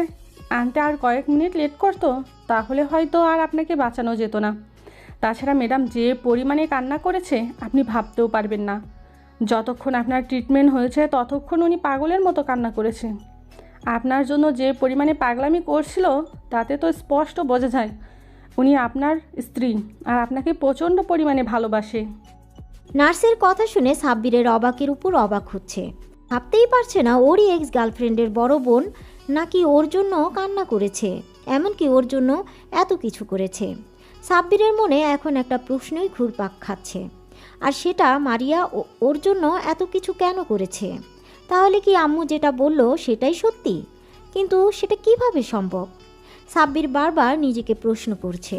আনতে আর কয়েক মিনিট লেট করতো, তাহলে হয়তো আর আপনাকে বাঁচানো যেত না। তাছাড়া ম্যাডাম যে পরিমাণে কান্না করেছে আপনি ভাবতেও পারবেন না। যতক্ষণ আপনার ট্রিটমেন্ট হয়েছে ততক্ষণ উনি পাগলের মতো কান্না করেছে। আপনার জন্য যে পরিমাণে পাগলামি করছিল তাতে তো স্পষ্ট বোঝা যায় উনি আপনার স্ত্রী আর আপনাকে প্রচণ্ড পরিমাণে ভালোবাসে। নার্সের কথা শুনে সাব্বিরের অবাকের উপর অবাক হচ্ছে। ভাবতেই পারছে না ওরই এক্স গার্লফ্রেন্ডের বড় বোন নাকি ওর জন্য কান্না করেছে, এমনকি ওর জন্য এত কিছু করেছে। সাব্বিরের মনে এখন একটা প্রশ্নই ঘুরপাক খাচ্ছে, আর সেটা মারিয়া ওর জন্য এত কিছু কেন করেছে? তাহলে কি আম্মু যেটা বলল সেটাই সত্যি? কিন্তু সেটা কিভাবে সম্ভব? সাব্বির বারবার নিজেকে প্রশ্ন করছে।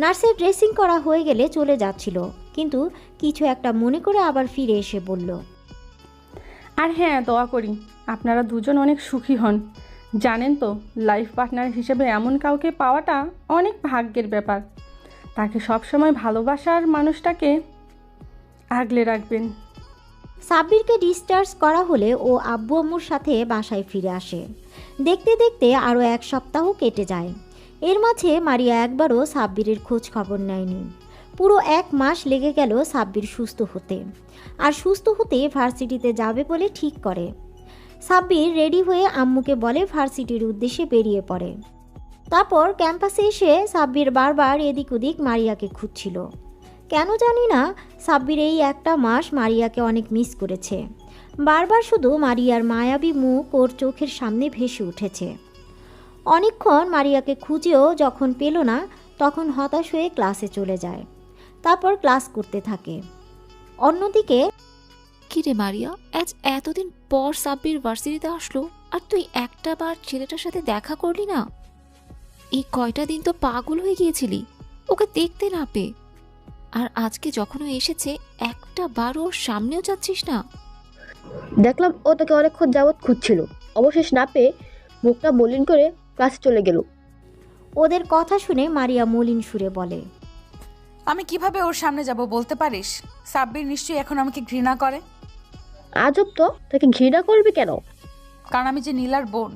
নার্সের ড্রেসিং করা হয়ে গেলে চলে যাচ্ছিল, কিন্তু কিছু একটা মনে করে আবার ফিরে এসে বলল, আর হ্যাঁ, দোয়া করি আপনারা দুজন অনেক সুখী হন। জানেন তো, লাইফ পার্টনার হিসেবে এমন কাউকে পাওয়াটা অনেক ভাগ্যের ব্যাপার। তাকে সবসময় ভালোবাসার মানুষটাকে আগলে রাখবেন। সাব্বিরকে ডিসচার্জ করা হলে ও আব্বু আম্মুর সাথে বাসায় ফিরে আসে। দেখতে দেখতে আরও 1 সপ্তাহ কেটে যায়। এর মাঝে মারিয়া একবারও সাব্বিরের খোঁজ খবর নেয়নি। পুরো 1 মাস লেগে গেল সাব্বির সুস্থ হতে। আর সুস্থ হতে ভার্সিটিতে যাবে বলে ঠিক করে। সাব্বির রেডি হয়ে আম্মুকে বলে ভার্সিটির উদ্দেশ্যে বেরিয়ে পড়ে। তারপর ক্যাম্পাসে এসে সাব্বির বারবার এদিক ওদিক মারিয়াকে খুঁজছিল। কেন জানি না, সাব্বির এই 1টা মাস মারিয়াকে অনেক মিস করেছে। বারবার শুধু মারিয়ার মায়াবী মুখ ওর চোখের সামনে ভেসে উঠেছে। অনেকক্ষণ মারিয়াকে খুঁজেও যখন পেল না, তখন হতাশ হয়ে ক্লাসে চলে যায়। তারপর ক্লাস করতে থাকে। অন্যদিকে কি রে মারিয়া, আজ এতদিন পর সাব্বির ভার্সিটিতে আসলো আর তুই একটা বার ছেলেটার সাথে দেখা করলি না? এই কয়টা দিন তো পাগল হয়ে গিয়েছিলি ওকে দেখতে না পেয়ে, আর আজকে যখন ও এসেছে একটা বার ওর সামনেও যাচ্ছিস না। দেখলাম ও তোকে অনেকক্ষণ যাবৎ খুঁজছিল, অবশেষ না পেয়ে মুখটা মলিন করে ক্লাসে চলে গেল। ওদের কথা শুনে মারিয়া মলিন সুরে বলে, আমি কিভাবে ওর সামনে যাব বলতে পারিস? সাব্বির নিশ্চয়ই এখন আমাকে ঘৃণা করে। আজব তো, তাকে ঘৃণা করবি কেন? কারণ আমি যে নীলার বোন,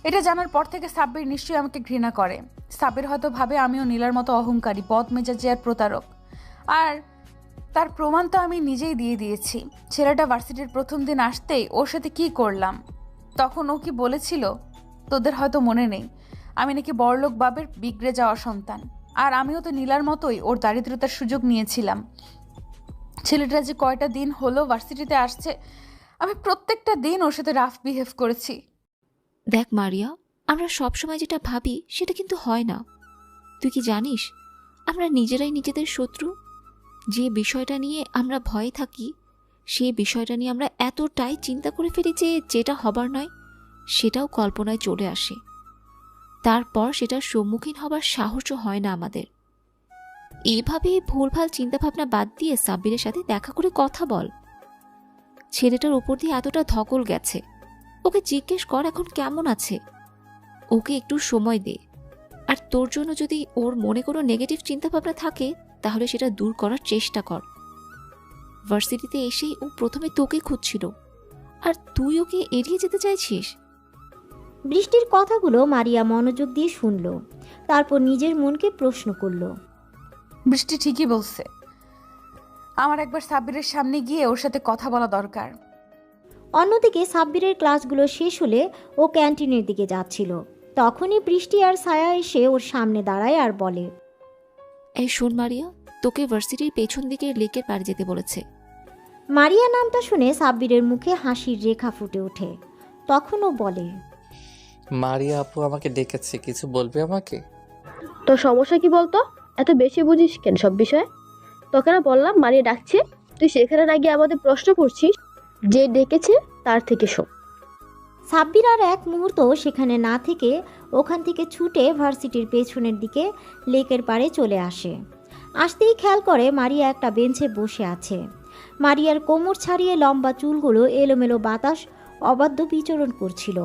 এটা জানার পর থেকে সাব্বির নিশ্চয়ই আমাকে ঘৃণা করে। সাব্বির হয়তো ভাবে আমিও নীলার মতো অহংকারী, বদমেজাজি আর প্রতারক। আর তার প্রমাণ তো আমি নিজেই দিয়ে দিয়েছি। ছেলেটা ভার্সিটির প্রথম দিন আসতেই ওর সাথে কি করলাম, তখন ও কি বলেছিল তোদের হয়তো মনে নেই, আমি নাকি বড়লোক বাবের বিগড়ে যাওয়া সন্তান। আর আমিও তো নীলার মতোই ওর দারিদ্রতার সুযোগ নিয়েছিলাম। ছেলেটা যে কয়টা দিন হলো ভার্সিটিতে আসছে, আমি প্রত্যেকটা দিন ওর সাথে রাফ বিহেভ করেছি। দেখ মারিয়া, আমরা সবসময় যেটা ভাবি সেটা কিন্তু হয় না। তুই কি জানিস আমরা নিজেরাই নিজেদের শত্রু? যে বিষয়টা নিয়ে আমরা ভয়ে থাকি সেই বিষয়টা নিয়ে আমরা এতটাই চিন্তা করে ফেলি যে যেটা হবার নয় সেটাও কল্পনায় চলে আসে। তারপর সেটার সম্মুখীন হবার সাহসও হয় না আমাদের। এইভাবে ভুলভাল চিন্তাভাবনা বাদ দিয়ে সাব্বিরের সাথে দেখা করে কথা বল। ছেলেটার উপর দিয়ে এতটা ধকল গেছে, ওকে জিজ্ঞেস কর এখন কেমন আছে। ওকে একটু সময় দে। আর তোর জন্য যদি ওর মনে কোনো নেগেটিভ চিন্তাভাবনা থাকে তাহলে সেটা দূর করার চেষ্টা কর। ভার্সিটিতে এসেই ও প্রথমে তোকে খুঁজছিল, আর তুই ওকে এড়িয়ে যেতে চাইছিস। বৃষ্টির কথাগুলো মারিয়া মনোযোগ দিয়ে শুনল। তারপর নিজের মনকে প্রশ্ন করল, বৃষ্টি ঠিকই বলছে, আমার একবার সাব্বিরের সামনে গিয়ে ওর সাথে কথা বলা দরকার। অন্যদিকে সাব্বিরের ক্লাসগুলো শেষ হলে ও ক্যান্টিনের দিকে যাচ্ছিল। তখনই বৃষ্টি আর ছায়া এসে ওর সামনে দাঁড়ায় আর বলে, এই শোন মারিয়া, তোকে ভার্সিটির পেছন দিকের লেকের পাড়ে যেতে বলেছে। মারিয়া নামটা শুনে সাব্বিরের মুখে হাসির রেখা ফুটে ওঠে। তখন ও বলে, মারিয়া আপু আমাকে ডেকেছে, কিছু বলবে আমাকে? তোর সমস্যা কি বলতো? এত বেশি বুঝিস কেন সব বিষয়ে? তোকে না বললাম মারিয়া ডাকছে, তুই সেখানে না গিয়ে আমাদের প্রশ্ন করছিস। যে ডেকেছে তার থেকে শোন। সাব্বির আর এক মুহূর্ত সেখানে না থেকে ওখান থেকে ছুটে ভার্সিটির পেছনের দিকে লেকের পাড়ে চলে আসে। আসতেই খেয়াল করে মারিয়া একটা বেঞ্চে বসে আছে। মারিয়ার কোমর ছাড়িয়ে লম্বা চুলগুলো এলোমেলো বাতাস অবাধ্য বিচরণ করছিল।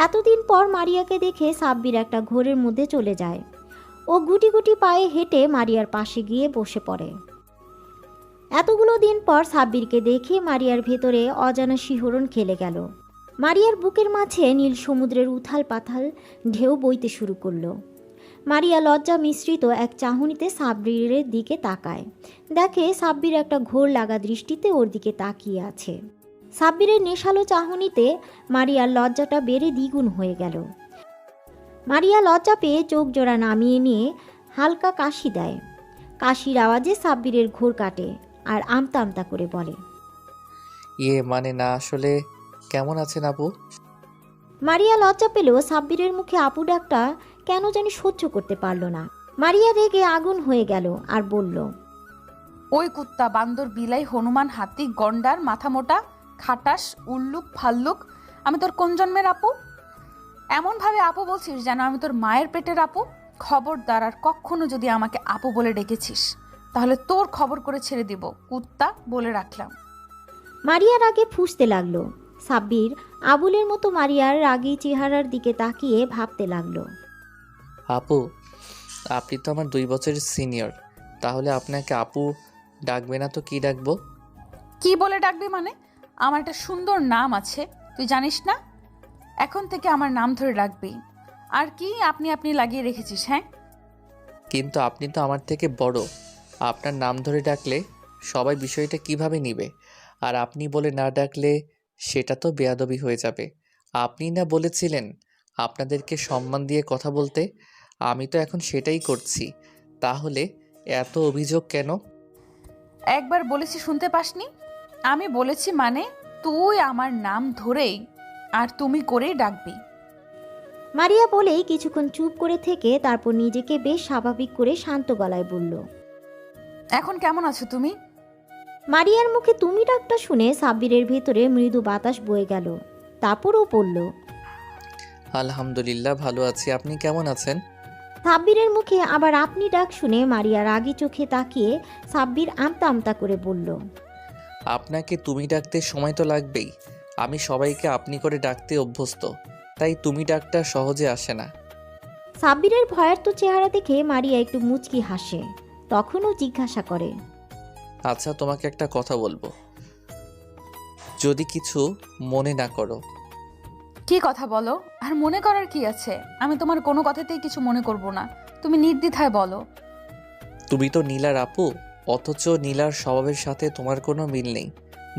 এতদিন পর মারিয়াকে দেখে সাব্বির একটা ঘোরের মধ্যে চলে যায়। ও গুটি গুটি পায়ে হেঁটে মারিয়ার পাশে গিয়ে বসে পড়ে। এতগুলো দিন পর সাব্বিরকে দেখে মারিয়ার ভেতরে অজানা শিহরণ খেলে গেল। মারিয়ার বুকের মাঝে নীল সমুদ্রের উথাল পাথাল ঢেউ বইতে শুরু করলো। মারিয়া লজ্জা মিশ্রিত এক চাহনিতে সাব্বিরের দিকে তাকায়। দেখে সাব্বির একটা ঘোর লাগা দৃষ্টিতে ওর দিকে তাকিয়ে আছে। সাব্বিরের নেশালো চাহনিতে মারিয়ার লজ্জাটা বেড়ে দ্বিগুণ হয়ে গেল। মারিয়া লজ্জা পেয়ে চোখ জোড়া নামিয়ে নিয়ে হালকা কাশি দেয়। কাশির আওয়াজে সাব্বিরের ঘোর কাটে আর আমতা আমতা করে বলে, মানে না, আসলে কেমন আছেন আপু? মারিয়া লজ্জা পেলেও সাব্বিরের মুখে আপু ডাকটা কেন জানি সহ্য করতে পারল না। মারিয়া রেগে আগুন হয়ে গেল আর বলল, ওই কুত্তা, বান্দর, বিলাই, হনুমান, হাতি, গন্ডার, মাথা মোটা, খাটাস, উল্লুক, ফাল্লুক, আমি তোর কোন জন্মের আপু? এমনভাবে আপু বলছিস যেন আমি তোর মায়ের পেটের আপু। খবরদার, আর কখনো যদি আমাকে আপু বলে ডেকেছিস তাহলে তোর খবর করে ছেড়ে দিব, কুত্তা, বলে রাখলাম। মারিয়ার আগে ফুঁসতে লাগলো। সাব্বির আবুলের মতো মারিয়ার রাগী চেহারার দিকে তাকিয়ে ভাবতে লাগলো, আপু, আপনি তো আমার 2 বছরের সিনিয়র, তাহলে আপনাকে আপু ডাকবে না তো কি ডাকবো? কি বলে ডাকবি মানে? আমার একটা সুন্দর নাম আছে, তুই জানিস না? এখন থেকে আমার নাম ধরে ডাকবি। আর কি আপনি আপনি লাগিয়ে রেখেছিস? হ্যাঁ, কিন্তু আপনি তো আমার থেকে বড়, আপনার নাম ধরে ডাকলে সবাই বিষয়টা কিভাবে নিবে? আর আপনি বলে না ডাকলে সেটা তো বেয়াদবি হয়ে যাবে। আপনি না বলেছিলেন আপনাদেরকে সম্মান দিয়ে কথা বলতে, আমি তো এখন সেটাই করছি। তাহলে এত অভিযোগ কেন? একবার বলেছি শুনতে পাসনি? আমি বলেছি মানে তুই আমার নাম ধরেই আর তুমি করেই ডাকবি। মারিয়া বলেই কিছুক্ষণ চুপ করে থেকে তারপর নিজেকে বেশ স্বাভাবিক করে শান্ত গলায় বলল। এখন কেমন আছো তুমি? মারিয়ার মুখে তুমি ডাকটা শুনে সাব্বিরের ভেতরে মৃদু বাতাস বয়ে গেল। তারপরও পড়ল। আলহামদুলিল্লাহ ভালো আছি, আপনি কেমন আছেন? সাব্বিরের মুখে আবার আপনি ডাক শুনে মারিয়া রাগী চোখে তাকিয়ে সাব্বির আমতা আমতা করে বলল। আপনাকে তুমি ডাকতে সময় তো লাগবেই। আমি সবাইকে আপনি করে ডাকতে অভ্যস্ত, তাই তুমি ডাকটা সহজে আসে না। সাব্বিরের ভয়ার্ত চেহারা দেখে মারিয়া একটু মুচকি হাসে। তখনও জিজ্ঞাসা করে। আচ্ছা, তোমাকে একটা কথা বলবো, যদি কিছু মনে না করো। কি কথা বলো? আর মনে করার কি আছে? আমি তোমার কোনো কথাতেই কিছু মনে করব না, তুমি নির্দ্বিধায় বলো। তুমি তো নীলার আপু, অথচ নীলার স্বভাবের সাথে তোমার কোনো মিল নেই।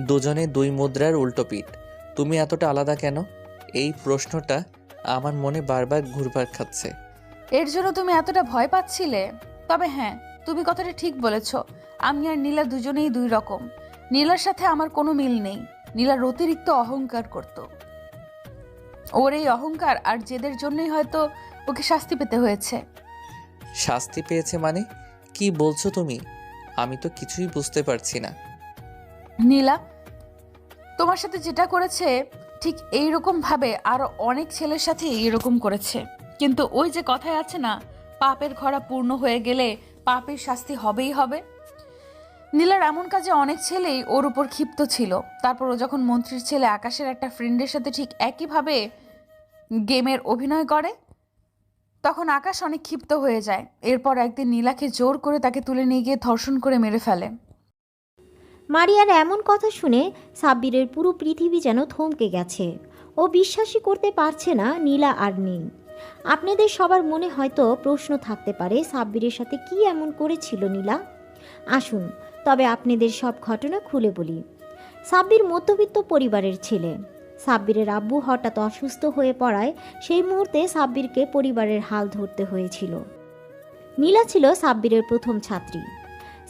দুজনে দুই মুদ্রার উল্টো পিঠ। তুমি এতটা আলাদা কেন? এই প্রশ্নটা আমার মনে বারবার ঘুরপাক খাচ্ছে। এর জন্য তুমি এতটা ভয় পাচ্ছিলে? তবে হ্যাঁ, তুমি কথাটা ঠিক বলেছ। আমি আর নীলা দুজনেই দুই রকম। নীলার সাথে আমার কোনো মিল নেই। নীলার অতিরিক্ত অহংকার করত। ওর এই অহংকার আর জেদের জন্যই হয়তো ওকে শাস্তি পেতে হয়েছে। শাস্তি পেয়েছে মানে? কি বলছো তুমি? আমি তো কিছুই বুঝতে পারছি না। নীলা তোমার সাথে যেটা করেছে ঠিক এইরকম ভাবে আরো অনেক ছেলের সাথে এইরকম করেছে। কিন্তু ওই যে কথায় আছে না, পাপের ঘোড়া পূর্ণ হয়ে গেলে পাপের শাস্তি হবেই হবে। নীলার এমন কাজে অনেক ছেলেই ওর উপর ক্ষিপ্ত ছিল। তারপর ও যখন মন্ত্রীর ছেলে আকাশের একটা ফ্রেন্ডের সাথে ঠিক একইভাবে গেমের অভিনয় করে, তখন আকাশ অনেক ক্ষিপ্ত হয়ে যায়। এরপর একদিন নীলাকে জোর করে তাকে তুলে নিয়ে গিয়ে ধর্ষণ করে মেরে ফেলে। মারিয়ার এমন কথা শুনে সাব্বিরের পুরো পৃথিবী যেন থমকে গেছে। ও বিশ্বাসই করতে পারছে না নীলা আর নেই। আপনাদের সবার মনে হয়তো প্রশ্ন থাকতে পারে সাব্বিরের সাথে কি এমন করেছিল নীলা। আসুন তবে আপনাদের সব ঘটনা খুলে বলি। সাব্বির মধ্যবিত্ত পরিবারের ছেলে। সাব্বিরের আব্বু হঠাৎ অসুস্থ হয়ে পড়ায় সেই মুহূর্তে সাব্বিরকে পরিবারের হাল ধরতে হয়েছিল। নীলা ছিল সাব্বিরের প্রথম ছাত্রী।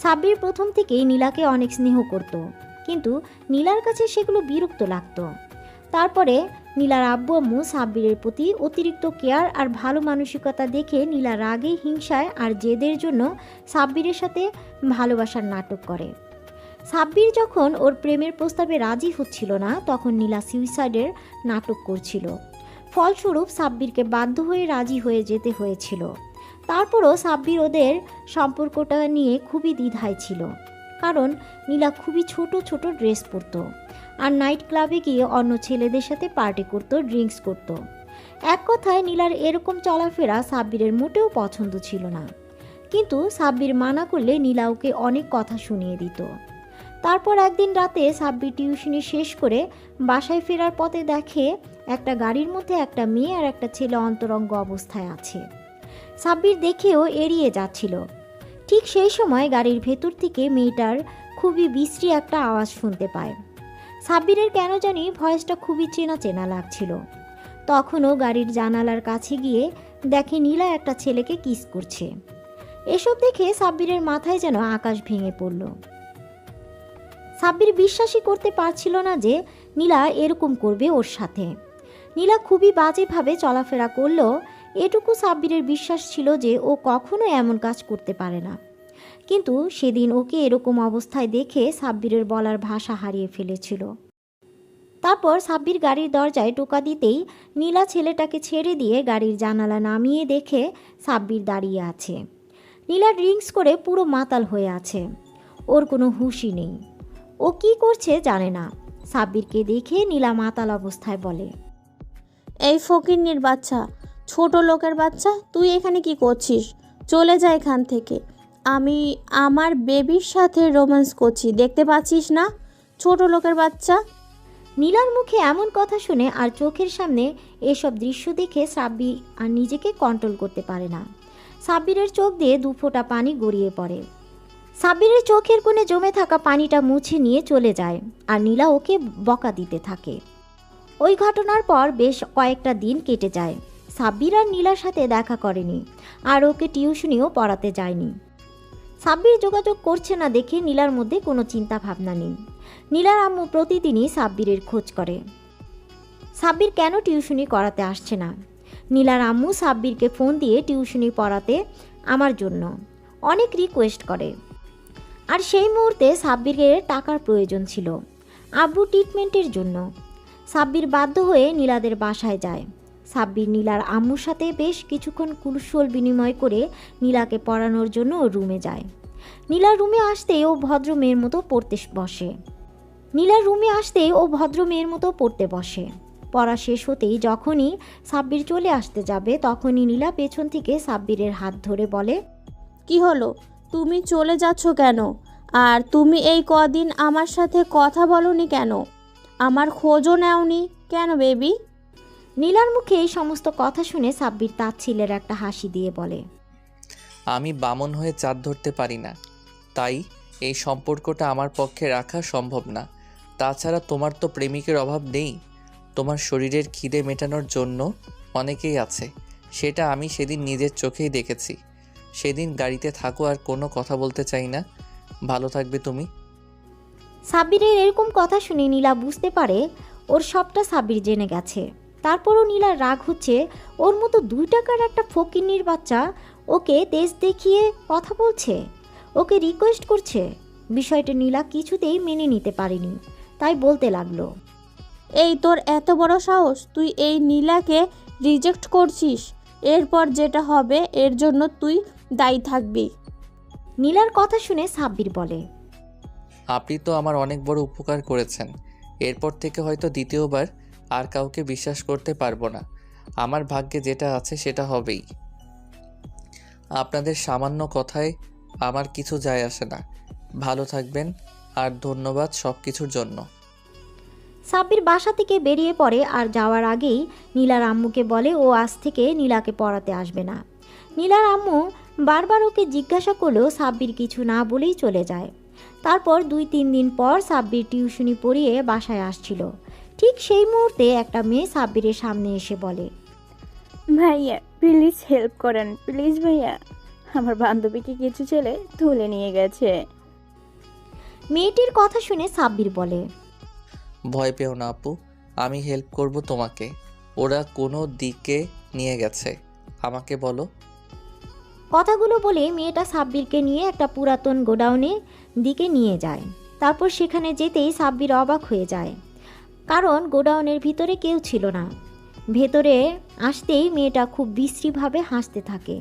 সাব্বির প্রথম থেকেই নীলাকে অনেক স্নেহ করত, কিন্তু নীলার কাছে সেগুলো বিরক্ত লাগতো। তারপরে নীলার আব্বু আম্মু সাব্বিরের প্রতি অতিরিক্ত কেয়ার আর ভালো মানসিকতা দেখে নীলা রাগে, হিংসায় আর জেদের জন্য সাব্বিরের সাথে ভালোবাসার নাটক করে। সাব্বির যখন ওর প্রেমের প্রস্তাবে রাজি হচ্ছিল না, তখন নীলা সুইসাইডের নাটক করছিল। ফলস্বরূপ সাব্বিরকে বাধ্য হয়ে রাজি হয়ে যেতে হয়েছিল। তারপরও সাব্বির ওদের সম্পর্কটা নিয়ে খুবই দ্বিধায় ছিল, কারণ নীলা খুবই ছোট ছোট ড্রেস পরতো আর নাইট ক্লাবে গিয়ে অন্য ছেলেদের সাথে পার্টি করত, ড্রিঙ্কস করত। এক কথায় নীলার এরকম চলাফেরা সাব্বিরের মোটেও পছন্দ ছিল না। কিন্তু সাব্বির মানা করলে নীলা ওকে অনেক কথা শুনিয়ে দিত। তারপর একদিন রাতে সাব্বির টিউশনি শেষ করে বাসায় ফেরার পথে দেখে একটা গাড়ির মধ্যে একটা মেয়ে আর একটা ছেলে অন্তরঙ্গ অবস্থায় আছে। সাব্বির দেখেও এড়িয়ে যাচ্ছিল। ঠিক সেই সময় গাড়ির ভেতর থেকে মেয়েটার খুবই বিশ্রী একটা আওয়াজ শুনতে পায়। সাব্বিরের কেন জানি ভয়েসটা খুবই চেনা চেনা লাগছিল। তখনও গাড়ির জানালার কাছে গিয়ে দেখে নীলা একটা ছেলেকে কিস করছে। এসব দেখে সাব্বিরের মাথায় যেন আকাশ ভেঙে পড়ল। সাব্বির বিশ্বাসই করতে পারছিল না যে নীলা এরকম করবে ওর সাথে। নীলা খুবই বাজেভাবে চলাফেরা করলেও এটুকু সাব্বিরের বিশ্বাস ছিল যে ও কখনো এমন কাজ করতে পারে না। কিন্তু সেদিন ওকে এরকম অবস্থায় দেখে সাব্বিরের বলার ভাষা হারিয়ে ফেলেছিল। তারপর সাব্বির গাড়ির দরজায় টোকা দিতেই নীলা ছেলেটাকে ছেড়ে দিয়ে গাড়ির জানালা নামিয়ে দেখে সাব্বির দাঁড়িয়ে আছে। নীলা ড্রিঙ্কস করে পুরো মাতাল হয়ে আছে, ওর কোনো হুঁশই নেই। ও কি করছে জানে না। সাব্বিরকে দেখে নীলা মাতাল অবস্থায় বলে, এই ফকিন্নির বাচ্চা, ছোট লোকের বাচ্চা, তুই এখানে কি করছিস? চলে যা এখান থেকে। আমি আমার বেবির সাথে রোম্যান্স করছি, দেখতে পাচ্ছিস না? ছোট লোকের বাচ্চা। নীলার মুখে এমন কথা শুনে আর চোখের সামনে এসব দৃশ্য দেখে সাব্বির আর নিজেকে কন্ট্রোল করতে পারে না। সাব্বিরের চোখ দিয়ে 2 ফোঁটা পানি গড়িয়ে পড়ে। সাব্বিরের চোখের কোণে জমে থাকা পানিটা মুছে নিয়ে চলে যায় আর নীলা ওকে বকা দিতে থাকে। ওই ঘটনার পর বেশ কয়েকটা দিন কেটে যায়। সাব্বির আর নীলার সাথে দেখা করেনি আর ওকে টিউশনিও পড়াতে যায়নি। সাব্বির যোগাযোগ করছে না দেখে নীলার মধ্যে কোনো চিন্তা ভাবনা নেই। নীলার আম্মু প্রতিদিনই সাব্বিরের খোঁজ করে সাব্বির কেন টিউশনি করাতে আসছে না। নীলার আম্মু সাব্বিরকে ফোন দিয়ে টিউশনি পড়াতে আমার জন্য অনেক রিকোয়েস্ট করে। আর সেই মুহূর্তে সাব্বিরের টাকার প্রয়োজন ছিল আব্বু ট্রিটমেন্টের জন্য। সাব্বির বাধ্য হয়ে নীলাদের বাসায় যায়। সাব্বির নীলার আম্মুর সাথে বেশ কিছুক্ষণ কুশল বিনিময় করে নীলাকে পড়ানোর জন্য ওর রুমে যায়। নীলার রুমে আসতেই ও ভদ্র মেয়ের মতো পড়তে বসে। পড়া শেষ হতেই যখনই সাব্বির চলে আসতে যাবে তখনই নীলা পেছন থেকে সাব্বিরের হাত ধরে বলে, কি হলো, তুমি চলে যাচ্ছ কেন? আর তুমি এই কদিন আমার সাথে কথা বলনি কেন? আমার খোঁজও নেওনি কেন বেবি? নীলার মুখে এই সমস্ত কথা শুনে সাব্বির তাচ্ছিলের একটা হাসি দিয়ে বলে, আমি বামন হয়ে চাঁদ ধরতে পারি না, তাই এই সম্পর্কটা আমার পক্ষে রাখা সম্ভব না। তাছাড়া তোমার তো প্রেমিকের অভাব নেই। তোমার শরীরের খিদে মেটানোর জন্য অনেকেই আছে, সেটা আমি সেদিন নিজের চোখেই দেখেছি। সেদিন গাড়িতে থাকো আর কোনো কথা বলতে চাই না। ভালো থাকবে তুমি। সাব্বিরের এরকম কথা শুনে নীলা বুঝতে পারে ওর সবটা সাব্বির জেনে গেছে। তারপরও নীলার রাগ হচ্ছে, ওর মতো 2 টাকার একটা ফকিন্নির বাচ্চা ওকে তেজ দেখিয়ে কথা বলছে, ওকে রিকোয়েস্ট করছে। বিষয়টা নীলা কিছুতেই মেনে নিতে পারেনি, তাই বলতে লাগলো, এই তোর এত বড় সাহস, তুই এই নীলাকে রিজেক্ট করছিস? এরপর যেটা হবে এর জন্য তুই দায়ী থাকবি। নীলার কথা শুনে সাব্বির বলে, আপনি তো আমার অনেক বড় উপকার করেছেন। এরপর থেকে হয়তো দ্বিতীয়বার আর কাউকে বিশ্বাস করতে পারবো না। আমার ভাগ্যে যেটা আছে সেটা হবেই। আপনাদের সামান্য কথায় আমার কিছু যায় আসে না। ভালো থাকবেন আর ধন্যবাদ সব কিছুর জন্য। সাব্বির বাসা থেকে বেরিয়ে পড়ে আর যাওয়ার আগেই নীলার আম্মুকে বলে ও আজ থেকে নীলাকে পড়াতে আসবে না। নীলার আম্মু বারবার ওকে জিজ্ঞাসা করলেও সাব্বির কিছু না বলেই চলে যায়। তারপর 2-3 দিন পর সাব্বির টিউশনি পড়িয়ে বাসায় আসছিল। ঠিক সেই মুহূর্তে একটা মেয়ে সাব্বিরের সামনে এসে বলে, ভাইয়া প্লিজ হেল্প করেন, প্লিজ ভাইয়া, আমার বান্ধবীকে কিছু ছেলে তুলে নিয়ে গেছে। মেয়েটির কথা শুনে সাব্বির বলে, ভয় পেও না আপু, আমি হেল্প করব তোমাকে। ওরা কোনো দিকে নিয়ে গেছে, আমাকে বলো। কথাগুলো বলে মেয়েটা সাব্বিরকে নিয়ে একটা পুরাতন গোডাউনের দিকে নিয়ে যায়। তারপর সেখানে যেতেই সাব্বির অবাক হয়ে যায়, কারণ গোডাউনের ভিতরে কেউ ছিল না। ভেতরে আসতেই মেয়েটা খুব বিশ্রীভাবে হাসতে থাকে।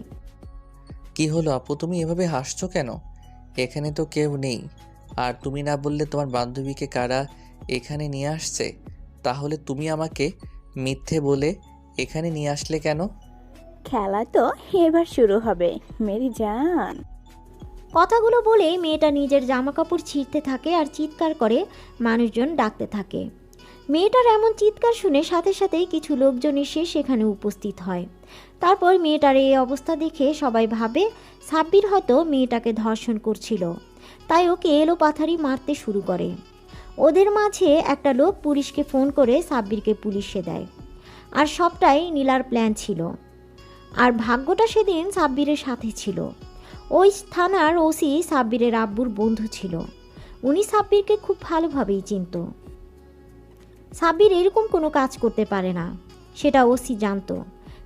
কি হলো আপু, তুমি এভাবে হাসছো কেন? এখানে তো কেউ নেই। আর তুমি না বললে তোমার বান্ধবীকে কারা এখানে নিয়ে আসছে? তাহলে তুমি আমাকে মিথ্যে বলে এখানে নিয়ে আসলে কেন? খেলা তো এবার শুরু হবে মেরি জান। কথাগুলো বলে মেয়েটা নিজের জামাকাপড় ছিঁড়তে থাকে আর চিৎকার করে মানুষজন ডাকতে থাকে। মেয়েটার এমন চিৎকার শুনে সাথে সাথেই কিছু লোকজন এসে সেখানে উপস্থিত হয়। তারপর মেয়েটার এই অবস্থা দেখে সবাই ভাবে সাব্বির হয়তো মেয়েটাকে ধর্ষণ করছিল, তাই ওকে এলোপাথারি মারতে শুরু করে। ওদের মাঝে একটা লোক পুলিশকে ফোন করে সাব্বিরকে পুলিশে দেয়। আর সবটাই নীলার প্ল্যান ছিল। আর ভাগ্যটা সেদিন সাব্বিরের সাথে ছিল। ওই থানার ওসি সাব্বিরের আব্বুর বন্ধু ছিল। উনি সাব্বিরকে খুব ভালোভাবেই চিনত। সাব্বির এরকম কোনো কাজ করতে পারে না, সেটা ওসি জানতো।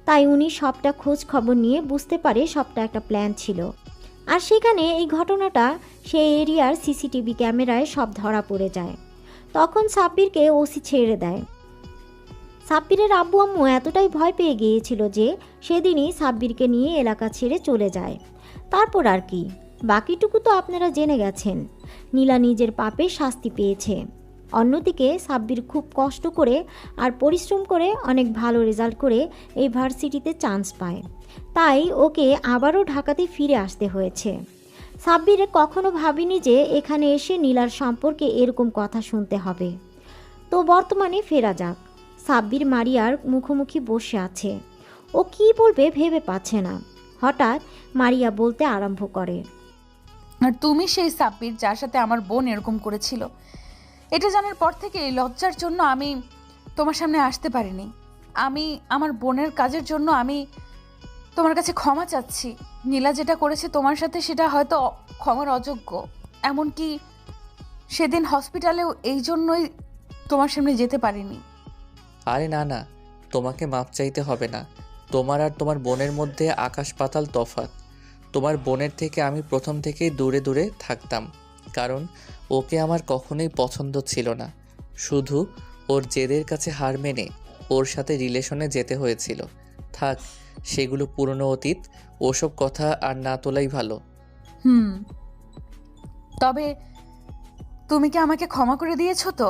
তাই উনি সবটা খোঁজ খবর নিয়ে বুঝতে পারে সবটা একটা প্ল্যান ছিল। আর সেখানে এই ঘটনাটা সেই এরিয়ার সিসিটিভি ক্যামেরায় সব ধরা পড়ে যায়। তখন সাব্বিরকে ওসি ছেড়ে দেয়। সাব্বিরের আব্বু আম্মু এতটাই ভয় পেয়ে গিয়েছিল যে সেদিনই সাব্বিরকে নিয়ে এলাকা ছেড়ে চলে যায়। তারপর আর কি, বাকিটুকু তো আপনারা জেনে গেছেন। নীলা নিজের পাপে শাস্তি পেয়েছে। অন্যদিকে সাব্বির খুব কষ্ট করে আর পরিশ্রম করে অনেক ভালো রেজাল্ট করে এই ভার্সিটিতে চান্স পায়, তাই ওকে আবারও ঢাকাতে ফিরে আসতে হয়েছে। সাব্বির কখনো ভাবিনি যে এখানে এসে নীলার সম্পর্কে এরকম কথা শুনতে হবে। তো বর্তমানে ফেরা যাক। সাব্বির মারিয়ার মুখোমুখি বসে আছে। ও কি বলবে ভেবে পাচ্ছে না। হঠাৎ মারিয়া বলতে আরম্ভ করে, আর তুমি সেই সাব্বির যার সাথে আমার বোন এরকম করেছিল। এটা জানার পর থেকে এই লজ্জার জন্য আমি তোমার সামনে আসতে পারিনি। আমি আমার বোনের কাজের জন্য আমি তোমার কাছে ক্ষমা চাচ্ছি। নীলা যেটা করেছে তোমার সাথে সেটা হয়তো ক্ষমার অযোগ্য। এমনকি সেদিন হসপিটালেও এই জন্যই তোমার সামনে যেতে পারিনি। আরে না না, তোমাকে মাপ চাইতে হবে না। তোমার আর তোমার বোনের মধ্যে আকাশ পাতাল তফাৎ। তোমার বোনের থেকে আমি প্রথম থেকেই দূরে দূরে থাকতাম, কারণ ওকে আমার কখনোই পছন্দ ছিল না। শুধু ওর জেদের কাছে হার মেনে ওর সাথে রিলেশনে যেতে হয়েছিল। থাক, সেগুলো পুরনো অতীত। ওসব কথা আর না তোলাই ভালো। তবে তুমি কি আমাকে ক্ষমা করে দিয়েছো তো?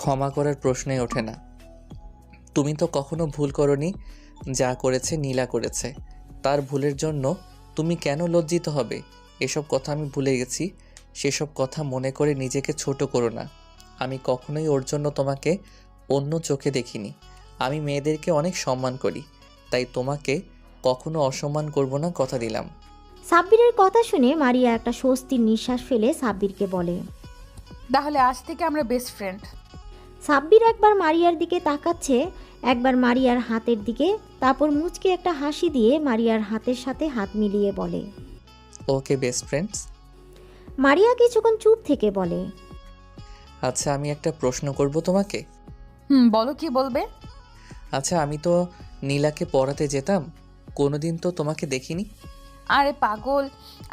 ক্ষমা করার প্রশ্নই ওঠে না। তুমি তো কখনো ভুল করনি। যা করেছে নীলা করেছে, তার ভুলের জন্য তুমি কেন লজ্জিত হবে? এসব কথা আমি ভুলে গেছি। সেসব কথা মনে করে নিজেকে ছোট করো না। আমি কখনোই ওর জন্য তোমাকে অন্য চোখে দেখিনি। আমি মেয়েদেরকে অনেক সম্মান করি, তাই তোমাকে কখনো অসম্মান করব না, কথা দিলাম। সাব্বিরের কথা শুনে মারিয়া একটা স্বস্তির নিঃশ্বাস ফেলে সাব্বিরকে বলে, তাহলে আজ থেকে আমরা বেস্ট ফ্রেন্ড। সাব্বির একবার মারিয়ার দিকে তাকাচ্ছে, একবার মারিয়ার হাতের দিকে, তারপর মুচকে একটা হাসি দিয়ে মারিয়ার হাতের সাথে হাত মিলিয়ে বলে, ওকে বেস্ট ফ্রেন্ডস। মারিয়া কিছুক্ষণ চুপ থেকে বলে, আচ্ছা, আমি একটা প্রশ্ন করব তোমাকে। বলো, কি বলবে? আচ্ছা, আমি তো নীলাকে পড়াতে যেতাম, কোনোদিন তো তোমাকে দেখিনি। আরে পাগল,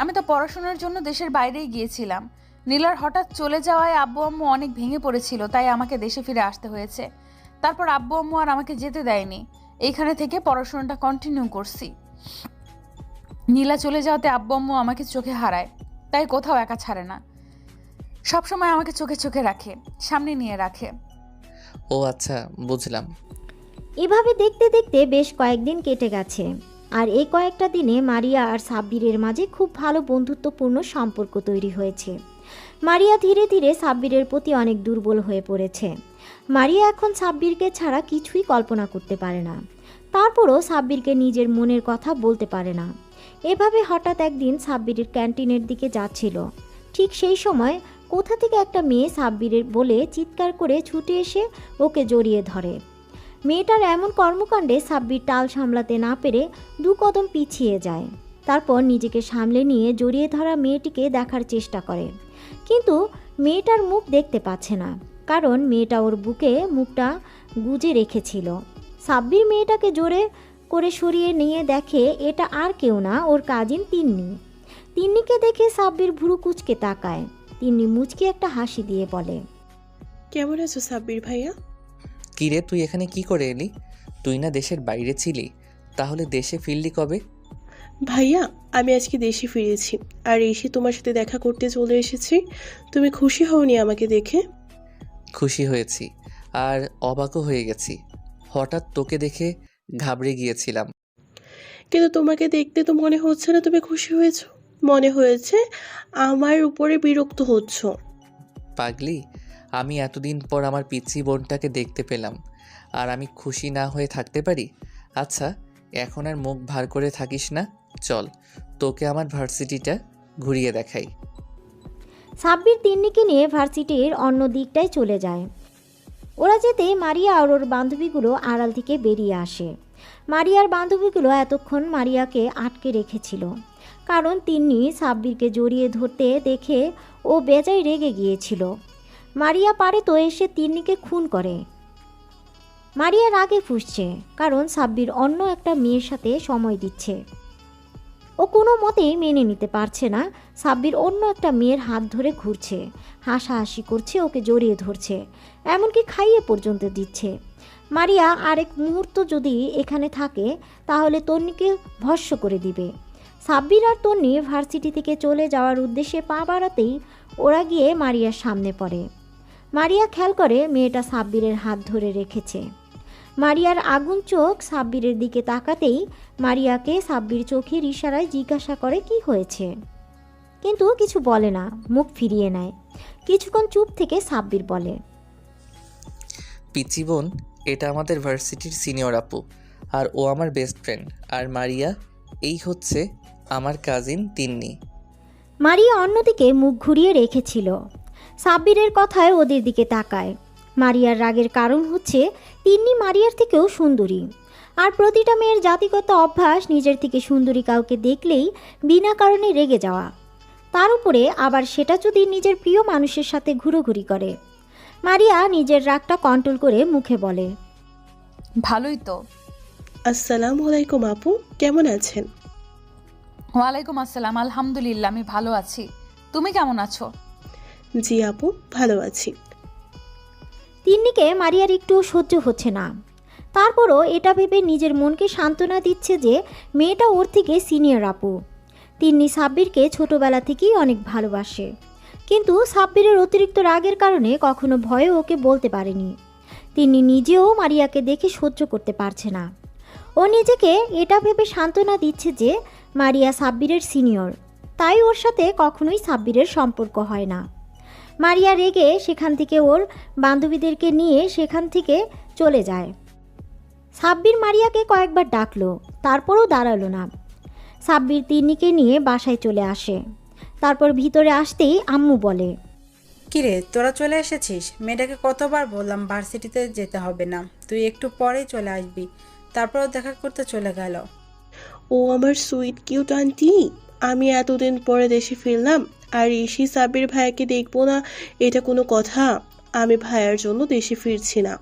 আমি তো পড়াশোনার জন্য দেশের বাইরেই গিয়েছিলাম। নীলার হঠাৎ চলে যাওয়ায় আব্বু আম্মু অনেক ভেঙে পড়েছিল, তাই আমাকে দেশে ফিরে আসতে হয়েছে। তারপর আব্বু আম্মু আর আমাকে যেতে দেয়নি। এইখানে থেকে পড়াশোনাটা কন্টিনিউ করছি। নীলা চলে যাওয়াতে আব্বু আম্মু আমাকে চোখে হারায়, তাই কোথাও একা ছাড়ে না। সবসময় আমাকে চোখে চোখে রাখে, সামনে নিয়ে রাখে। ও আচ্ছা, বুঝলাম। এভাবে দেখতে দেখতে বেশ কয়েকদিন কেটে গেছে। আর এই কয়েকটা দিনে মারিয়া আর সাব্বিরের মাঝে খুব ভালো বন্ধুত্বপূর্ণ সম্পর্ক তৈরি হয়েছে। মারিয়া ধীরে ধীরে সাব্বিরের প্রতি অনেক দুর্বল হয়ে পড়েছে। মারিয়া এখন সাব্বিরকে ছাড়া কিছুই কল্পনা করতে পারে না। তারপরও সাব্বিরকে নিজের মনের কথা বলতে পারে না। এভাবে হঠাৎ একদিন সাব্বিরের ক্যান্টিনের দিকে যাচ্ছিল। ঠিক সেই সময় কোথা থেকে একটা মেয়ে সাব্বিরের বলে চিৎকার করে ছুটে এসে ওকে জড়িয়ে ধরে। মেয়েটার এমন কর্মকাণ্ডে সাব্বির টাল সামলাতে না পেরে 2 কদম পিছিয়ে যায়। তারপর নিজেকে সামলে নিয়ে জড়িয়ে ধরা মেয়েটিকে দেখার চেষ্টা করে, কিন্তু মেয়েটার মুখ দেখতে পাচ্ছে না, কারণ মেয়েটা ওর বুকে মুখটা গুজে রেখেছিল। সাব্বির মেয়েটাকে জোরে করে সরিয়ে নিয়ে দেখে এটা আর কেউ না, ওর কাজিন তিন্নি। তিন্নিকে দেখে সাব্বির ভুরু কুচকে তাকায়। তিন্নি মুচকে একটা হাসি দিয়ে বলে, কেমন আছো সাব্বির ভাইয়া? কিরে, তুই এখানে কি করে এলি? তুই না দেশের বাইরে ছিলি, তাহলে দেশে ফিরলি কবে? ভাইয়া, আমি আজকে দেশে ফিরেছি, আর এসে তোমার সাথে দেখা করতে চলে এসেছি। তুমি খুশি হওনি আমাকে দেখে? খুশি হয়েছি, আর অবাকও হয়ে গেছি। হঠাৎ তোকে দেখে ঘাবড়ে গিয়েছিলাম। কিন্তু তোমাকে দেখতে তো মনে হচ্ছে না তুমি খুশি হয়েছো। মনে হয়েছে আমার উপরে বিরক্ত হচ্ছ। পাগলি, আমি এতদিন পর আমার পিচ্চি বোনটাকে দেখতে পেলাম, আর আমি খুশি না হয়ে থাকতে পারি? আচ্ছা, এখন আর মুখ ভার করে থাকিস না, চল তোকে আমার ভার্সিটিটা ঘুরিয়ে দেখাই। সাব্বির তিন্নিকে নিয়ে ভার্সিটির অন্য দিকটায় চলে যায়। ওরা যেতে মারিয়া আর ওর বান্ধবীগুলো আড়াল থেকে বেরিয়ে আসে। মারিয়ার বান্ধবীগুলো এতক্ষণ মারিয়াকে আটকে রেখেছিল, কারণ তিন্নি সাব্বিরকে জড়িয়ে ধরতে দেখে ও বেজায় রেগে গিয়েছিল। মারিয়া পারে তো এসে তিন্নিকে খুন করে। মারিয়া রাগে ফুঁসছে, কারণ সাব্বির অন্য একটা মেয়ের সাথে সময় দিচ্ছে। ও কোনো মতেই মেনে নিতে পারছে না সাব্বির অন্য একটা মেয়ের হাত ধরে ঘুরছে, হাসাহাসি করছে, ওকে জড়িয়ে ধরছে, এমনকি খাইয়ে পর্যন্ত দিচ্ছে। মারিয়া আরেক মুহূর্ত যদি এখানে থাকে তাহলে তন্নিকে ভস্ম করে দিবে। সাব্বির আর তন্নি ভার্সিটি থেকে চলে যাওয়ার উদ্দেশ্যে পা বাড়াতেই ওরা গিয়ে মারিয়ার সামনে পড়ে। মারিয়া খেয়াল করে মেয়েটা সাব্বিরের হাত ধরে রেখেছে। মারিয়ার আগুন চোখ সাব্বিরের দিকে তাকাতেই মারিয়াকে সাব্বির চোখের ইশারায় জিজ্ঞাসা করে কি হয়েছে, কিন্তু কিছু বলে না, মুখ ফিরিয়ে নেয়। কিছুক্ষণ চুপ থেকে সাব্বির বলে, পিচি বোন, এটা আমাদের ভার্সিটির সিনিয়র আপু, আর ও আমার বেস্ট ফ্রেন্ড। আর মারিয়া, এই হচ্ছে আমার কাজিন তিন্নি। মারিয়া অন্যদিকে মুখ ঘুরিয়ে রেখেছিল। সাব্বিরের কথায় ওদের দিকে তাকায়। মারিয়ার রাগের কারণ হচ্ছে তিন্নি মারিয়ার থেকেও সুন্দরী, আর প্রতিটা মেয়ের জাতিগত অভ্যাস নিজের থেকে সুন্দরী কাউকে দেখলেই বিনা কারণে রেগে যাওয়া, তার উপরে আবার সেটা যদি নিজের প্রিয় মানুষের সাথে ঘুরোঘুরি করে। মারিয়া নিজের রাগটা কন্ট্রোল করে মুখে বলে, ভালোই তো। আসসালামু আলাইকুম আপু, কেমন আছেন? ওয়ালাইকুম আসসালাম, আলহামদুলিল্লাহ আমি ভালো আছি। তুমি কেমন আছো? জি আপু, ভালো আছি। তিন্নিকে মারিয়ার একটু সহ্য হচ্ছে না। তারপরও এটা ভেবে নিজের মনকে সান্ত্বনা দিচ্ছে যে মেয়েটা ওর থেকে সিনিয়র আপু। তিন্নি সাব্বিরকে ছোটবেলা থেকেই অনেক ভালোবাসে, কিন্তু সাব্বিরের অতিরিক্ত রাগের কারণে কখনো ভয়ে ওকে বলতে পারেনি। তিন্নি নিজেও মারিয়াকে দেখে সহ্য করতে পারছে না। ও নিজেকে এটা ভেবে সান্ত্বনা দিচ্ছে যে মারিয়া সাব্বিরের সিনিয়র, তাই ওর সাথে কখনোই সাব্বিরের সম্পর্ক হয় না। মারিয়া রেগে সেখান থেকে ওর বান্ধবীদেরকে নিয়ে সেখান থেকে চলে যায়। সাব্বির মারিয়াকে কয়েকবার ডাকলো, তারপরও দাঁড়ালো না। সাব্বির তিন্নিকে নিয়ে বাসায় চলে আসে। তারপর ভিতরে আসতেই আম্মু বলে, কিরে তোরা চলে এসেছিস? মেয়েটাকে কতবার বললাম ভার্সিটিতে যেতে হবে না, তুই একটু পরেই চলে আসবি, তারপরও দেখা করতে চলে গেল। ও আমার সুইট কিউট আন্টি, আমি এতদিন পরে দেশে ফিরলাম আর এসে সাব্বির ভাইয়াকে দেখবো না, এটা কোনো কথা? আমি ভাইয়ার জন্য দেশে ফিরছি না।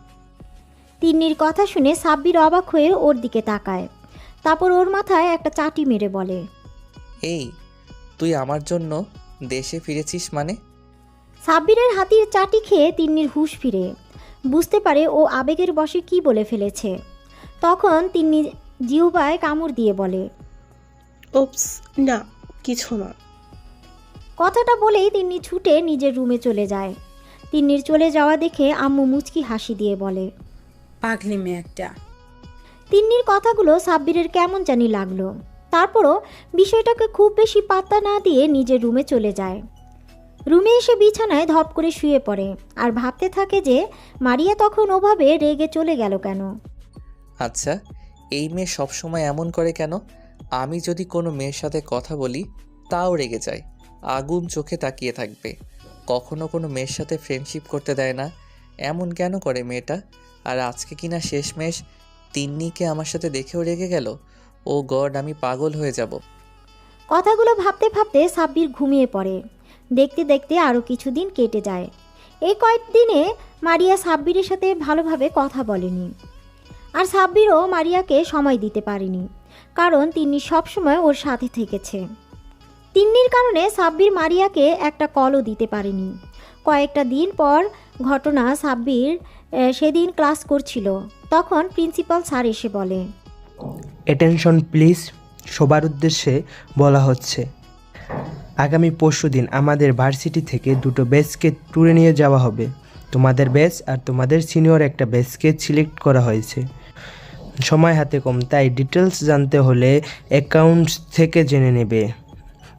তিন্নির কথা শুনে সাব্বির অবাক হয়ে ওর দিকে তাকায়। তারপর ওর মাথায় একটা চাটি মেরে বলে, এই, তুই আমার জন্য দেশে ফিরেছিস মানে? সাব্বিরের হাতির চাটি খেয়ে তিন্নির হুঁশ ফিরে, বুঝতে পারে ও আবেগের বশে কি বলে ফেলেছে। তখন তিন্নি জিহ্বায় কামড় দিয়ে বলে, ওপস, না কিছু না। কথাটা বলেই তিন্নি ছুটে নিজের রুমে চলে যায়। তিন্নির চলে যাওয়া দেখে আম্মু মুচকি হাসি দিয়ে বলে, পাগলি মেয়ে একটা। তিন্নির কথাগুলো সাব্বিরের কেমন জানি লাগলো। তারপরও বিষয়টাকে খুব বেশি পাত্তা না দিয়ে নিজের রুমে চলে যায়। রুমে এসে বিছানায় ধপ করে শুয়ে পড়ে আর ভাবতে থাকে যে মারিয়া তখন ওভাবে রেগে চলে গেল কেন। আচ্ছা, এই মেয়ে সবসময় এমন করে কেন? আমি যদি কোনো মেয়ের সাথে কথা বলি তাও রেগে যায়, আগুন চোখে তাকিয়ে থাকবে, কখনো কোনো মেয়ের সাথে ফ্রেন্ডশিপ করতে দেয় না। এমন কেন করে মেয়েটা? আর আজকে কিনা শেষমেশ তিন্নিকে আমার সাথে দেখেও রেগে গেল। ও গড, আমি পাগল হয়ে যাব। কথাগুলো ভাবতে ভাবতে সাব্বির ঘুমিয়ে পড়ে। দেখতে দেখতে আরও কিছুদিন কেটে যায়। এই কয়েকদিনে মারিয়া সাব্বিরের সাথে ভালোভাবে কথা বলেনি, আর সাব্বিরও মারিয়াকে সময় দিতে পারেনি, কারণ তিন্নি সবসময় ওর সাথে থেকেছে। তিন্নির কারণে সাব্বির মারিয়াকে একটা কলও দিতে পারেনি। কয়েকটা দিন পর ঘটনা, সাব্বির সেদিন ক্লাস করছিল, তখন প্রিন্সিপাল স্যার এসে বলে, অ্যাটেনশন প্লিজ, সবার উদ্দেশ্যে বলা হচ্ছে আগামী পরশুদিন আমাদের ভার্সিটি থেকে দুটো ব্যাচকে ট্যুরে নিয়ে যাওয়া হবে। তোমাদের ব্যাচ আর তোমাদের সিনিয়র একটা ব্যাচকে সিলেক্ট করা হয়েছে। সময় হাতে কম, তাই ডিটেলস জানতে হলে অ্যাকাউন্টস থেকে জেনে নেবে।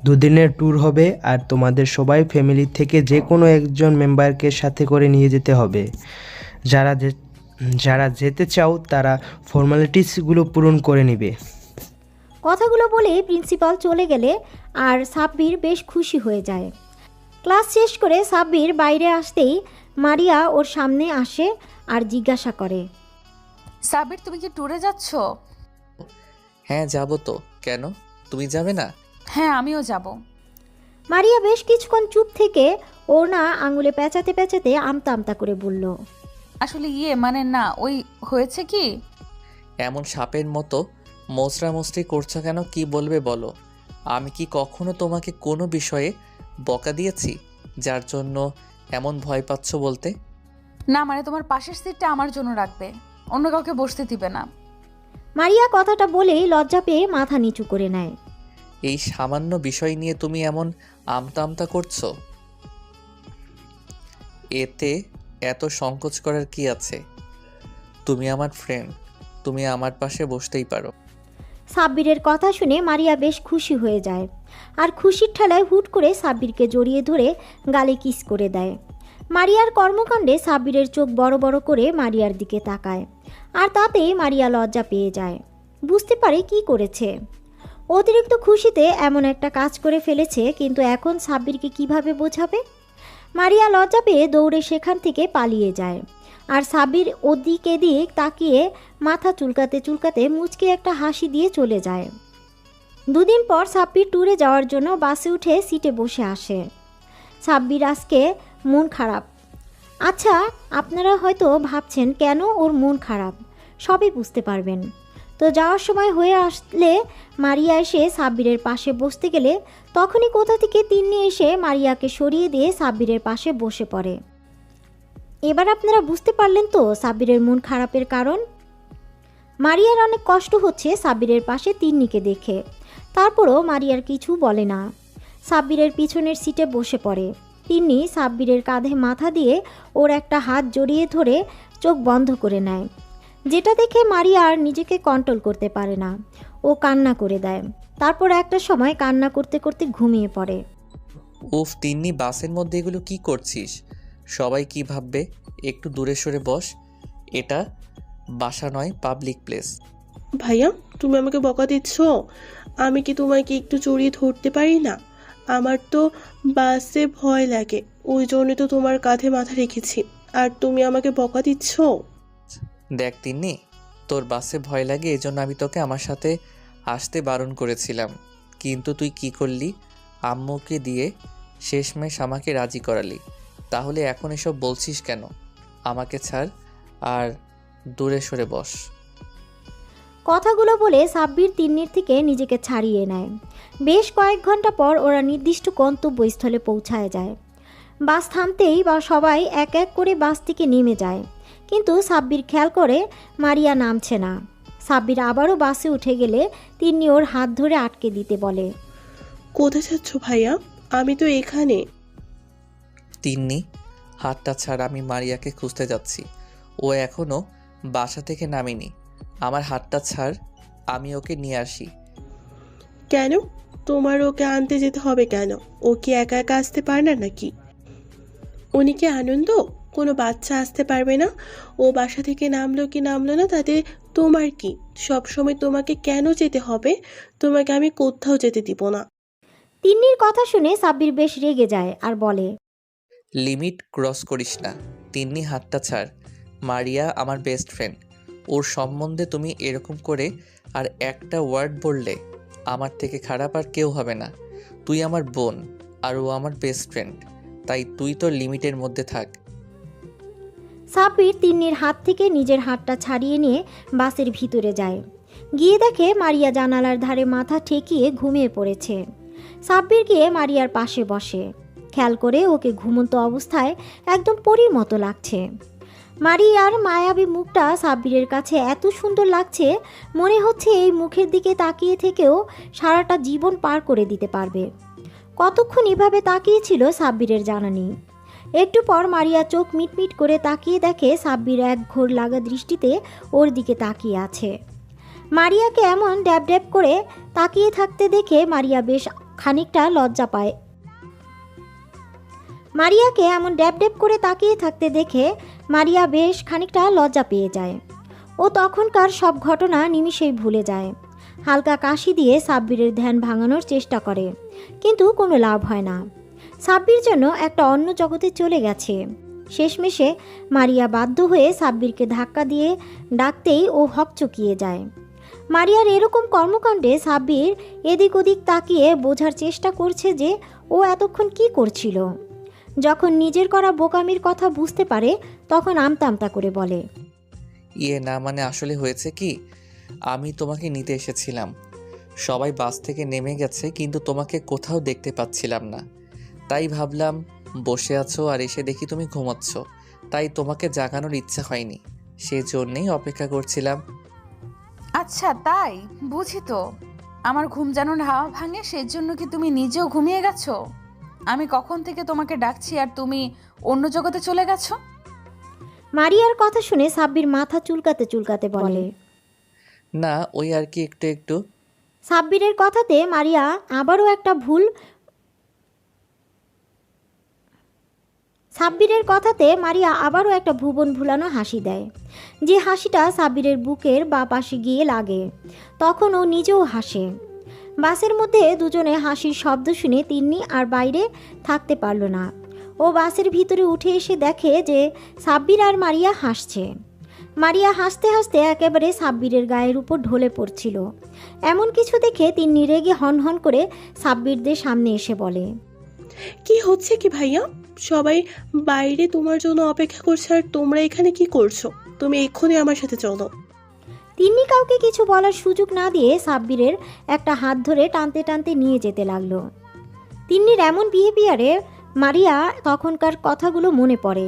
দুদিনের ট্যুর হবে আর তোমাদের সবাই ফ্যামিলি থেকে যে কোনো একজন মেম্বারকে সাথে করে নিয়ে যেতে হবে। যারা যেতে চাও তারা ফর্মালিটিসগুলো পূরণ করে নেবে। কথাগুলো বলে প্রিন্সিপাল চলে গেলে আর সাব্বির বেশ খুশি হয়ে যায়। ক্লাস শেষ করে সাব্বির বাইরে আসতেই মারিয়া ওর সামনে আসে আর জিজ্ঞাসা করে, সাব্বির তুমি কি ট্যুরে যাচ্ছ? হ্যাঁ যাব তো, কেন তুমি যাবে না? হ্যাঁ আমিও যাব। মারিয়া বেশ কিছুক্ষণ চুপ থেকে ওর না আঙুলে পেঁচাতে পেঁচাতে আমতা আমতা করে বলল, আসলে মানে না, ওই হয়েছে কি। এমন সাপের মতো মোচড়ামোচড়ি করছো কেন? কি বলবে বলো? আমি কি কখনো তোমাকে কোনো বিষয়ে বকা দিয়েছি যার জন্য এমন ভয় পাচ্ছ বলতে? না মানে তোমার পাশের সিটটা আমার জন্য রাখবে, অন্য কাউকে বসতে দিবে না। মারিয়া কথাটা বলেই লজ্জা পেয়ে মাথা নিচু করে নেয়। এই সামান্য বিষয় নিয়ে তুমি এমন আমতা আমতা করছো, এতে এত সংকোচ করার কি আছে? তুমি আমার ফ্রেন্ড, তুমি আমার পাশে বসতেই পারো। সাব্বিরের কথা শুনে মারিয়া বেশ খুশি হয়ে যায় আর খুশির ঠেলায় হুট করে সাব্বিরকে জড়িয়ে ধরে গালে কিস করে দেয়। মারিয়ার কর্মকাণ্ডে সাব্বিরের চোখ বড় বড় করে মারিয়ার দিকে তাকায় আর তাতেই মারিয়া লজ্জা পেয়ে যায়, বুঝতে পারে কি করেছে। অতিরিক্ত খুশিতে এমন একটা কাজ করে ফেলেছে, কিন্তু এখন সাব্বিরকে কিভাবে বোঝাবে। মারিয়া লজ্জা পেয়ে দৌড়ে সেখান থেকে পালিয়ে যায় আর সাব্বির ওদিক এদিক তাকিয়ে মাথা চুলকাতে চুলকাতে মুচকি একটা হাসি দিয়ে চলে যায়। দুদিন পর সাব্বির ট্যুরে যাওয়ার জন্য বাসে উঠে সিটে বসে আসে। সাব্বির আজকে মন খারাপ। আচ্ছা, আপনারা হয়তো ভাবছেন কেন ওর মন খারাপ, সবই বুঝতে পারবেন। তো যাওয়ার সময় হয়ে আসলে মারিয়া এসে সাব্বিরের পাশে বসতে গেলে তখনই কোথা থেকে তিন্নি এসে মারিয়াকে সরিয়ে দিয়ে সাব্বিরের পাশে বসে পড়ে। এবার আপনারা বুঝতে পারলেন তো সাব্বিরের মন খারাপের কারণ। মারিয়ার অনেক কষ্ট হচ্ছে সাব্বিরের পাশে তিন্নিকে দেখে, তারপরও মারিয়ার কিছু বলে না। সাব্বিরের পিছনের সিটে বসে পড়ে। তিন্নি সাব্বিরের কাঁধে মাথা দিয়ে ওর একটা হাত জড়িয়ে ধরে চোখ বন্ধ করে নেয়, যেটা দেখে মারিয়া আর নিজেকে কন্ট্রোল করতে পারে না। ও কান্না করে দেয়। তারপর একটা সময় কান্না করতে করতে ঘুমিয়ে পড়ে। উফ তিন্নি, বাসের মধ্যে এগুলো কি করছিস? সবাই কি ভাববে? একটু দূরে সরে বস, এটা বাসা নয়, পাবলিক প্লেস। ভাইয়া, তুমি আমাকে বকা দিচ্ছ? আমি কি তোমাকে একটু জড়িয়ে ধরতে পারি না? আমার তো বাসে ভয় লাগে, ওই জন্য তো তোমার কাঁধে মাথা রেখেছি, আর তুমি আমাকে বকা দিচ্ছ। দেখ তিন্নি, তোর বাসে ভয় লাগে এজন্য আমি তোকে আমার সাথে আসতে বারণ করেছিলাম, কিন্তু তুই কি করলি? আম্মুকে দিয়ে শেষমেশ আমাকে রাজি করালি। তাহলে এখন এসব বলছিস কেন? আমাকে ছাড় আর দূরে সরে বস। কথাগুলো বলে সাব্বির তিন্নির থেকে নিজেকে ছাড়িয়ে নেয়। বেশ কয়েক ঘন্টা পর ওরা নির্দিষ্ট গন্তব্যস্থলে পৌঁছায় যায়। বাস থামতেই বা সবাই এক এক করে বাস থেকে নেমে যায়, কিন্তু সাব্বির খেয়াল করে মারিয়া নামছে না। সাব্বির আবারও বাসে উঠে গেলে তিন্নি ওর হাত ধরে আটকে দিতে বলে। কোথায় যাচ্ছ ভাইয়া? আমি তো এখানে। তিন্নি, হাতটা ছাড়, আমি মারিয়াকে খুঁজতে যাচ্ছি। ও এখনো বাসা থেকে নামেনি। আমার হাতটা ছাড়, আমি ওকে নিয়ে আসি। কেন? তোমার ওকে আনতে যেতে হবে কেন? ও কি একা একা আসতে পারে না নাকি? উনি কি আনন্দ? কোনো বাচ্চা আসতে পারবে না? ও বাসা থেকে নামলো কি নামলো না তাতে তোমার কি? সব সময় তোমাকে কেন যেতে হবে? তোমাকে আমি কোথাও যেতে দিব না। তিন্নির কথা শুনে সাব্বির বেশ রেগে যায় আর বলে, লিমিট ক্রস করিস না। তিন্নি, হাতটা ছাড়। মারিয়া আমার বেস্ট ফ্রেন্ড, ওর সম্বন্ধে তুমি এরকম করে আর একটা ওয়ার্ড বললে আমার থেকে খারাপ আর কেউ হবে না। তুই আমার বোন আর ও আমার বেস্ট ফ্রেন্ড, তাই তুই তোর লিমিটের মধ্যে থাক। সাব্বির তিন্নির হাত থেকে নিজের হাতটা ছাড়িয়ে নিয়ে বাসের ভিতরে যায়। গিয়ে দেখে মারিয়া জানালার ধারে মাথা ঠেকিয়ে ঘুমিয়ে পড়েছে। সাব্বির গিয়ে মারিয়ার পাশে বসে। খেয়াল করে ওকে ঘুমন্ত অবস্থায় একদম পরীর মতো লাগছে। মারিয়ার মায়াবী মুখটা সাব্বিরের কাছে এত সুন্দর লাগছে, মনে হচ্ছে এই মুখের দিকে তাকিয়ে থেকেও সারাটা জীবন পার করে দিতে পারবে। কতক্ষণ এভাবে তাকিয়েছিল সাব্বিরের জানা নেই। একটু পর মারিয়া চোখ মিটমিট করে তাকিয়ে দেখে সাব্বির এক ঘোর লাগা দৃষ্টিতে ওর দিকে তাকিয়ে আছে। মারিয়াকে এমন ড্যাব ড্যাব করে তাকিয়ে থাকতে দেখে মারিয়া বেশ খানিকটা লজ্জা পায়। মারিয়াকে এমন ড্যাব ড্যাব করে তাকিয়ে থাকতে দেখে মারিয়া বেশ খানিকটা লজ্জা পেয়ে যায়। ও তখনকার সব ঘটনা নিমিষেই ভুলে যায়। হালকা কাশি দিয়ে সাব্বিরের ধ্যান ভাঙানোর চেষ্টা করে, কিন্তু কোনো লাভ হয় না। সাব্বির যেন একটা অন্য জগতে চলে গেছে। শেষমেশে মারিয়া বাধ্য হয়ে সাব্বিরকে ধাক্কা দিয়ে ডাকতেই ও হকচকিয়ে যায়। মারিয়ার এরকম কর্মকাণ্ডে সাব্বির এদিক ওদিক তাকিয়ে বোঝার চেষ্টা করছে যে ও এতক্ষণ কি করছিল। যখন নিজের করা বোকামির কথা বুঝতে পারে তখন আমতা আমতা করে বলে, না মানে আসলে হয়েছে কি, আমি তোমাকে নিতে এসেছিলাম। সবাই বাস থেকে নেমে গেছে, কিন্তু তোমাকে কোথাও দেখতে পাচ্ছিলাম না। তাই ভাবলাম বসে আছো আর এসে দেখি তুমি ঘুমাচ্ছ, তাই তোমাকে জাগানোর ইচ্ছা হয়নি, সেজন্যই অপেক্ষা করছিলাম। আচ্ছা তাই বুঝি। তো আমার ঘুম যেন না ভাঙে সেজন্য কি তুমি নিজেও ঘুমিয়ে গেছো? আমি কখন থেকে তোমাকে ডাকছি আর তুমি অন্য জগতে চলে গেছো? মারিয়ার কথা শুনে সাব্বির মাথা চুলকাতে চুলকাতে বলে, না ওই আর কি একটু একটু। সাব্বিরের কথাতে মারিয়া আবারও একটা ভুবন ভুলানো হাসি দেয়, যে হাসিটা সাব্বিরের বুকের বা পাশে গিয়ে লাগে। তখন ও নিজেও হাসে। বাসের মধ্যে দুজনে হাসির শব্দ শুনে তিন্নি আর বাইরে থাকতে পারল না। ও বাসের ভিতরে উঠে এসে দেখে যে সাব্বির আর মারিয়া হাসছে। মারিয়া হাসতে হাসতে একেবারে সাব্বিরের গায়ের উপর ঢলে পড়ছিল। এমন কিছু দেখে তিন্নি রেগে হনহন করে সাব্বিরদের সামনে এসে বলে, কি হচ্ছে কি ভাইয়া? সবাই বাইরে তোমার জন্য অপেক্ষা করছে আর তোমরা এখানে কি করছো? তুমি এক্ষুনি আমার সাথে চলো। তিন্নি কাউকে কিছু বলার সুযোগ না দিয়ে সাব্বিরের একটা হাত ধরে টানতে টানতে নিয়ে যেতে লাগলো। তিন্নির এমন বিহেভিয়ারে মারিয়া তখনকার কথাগুলো মনে পড়ে,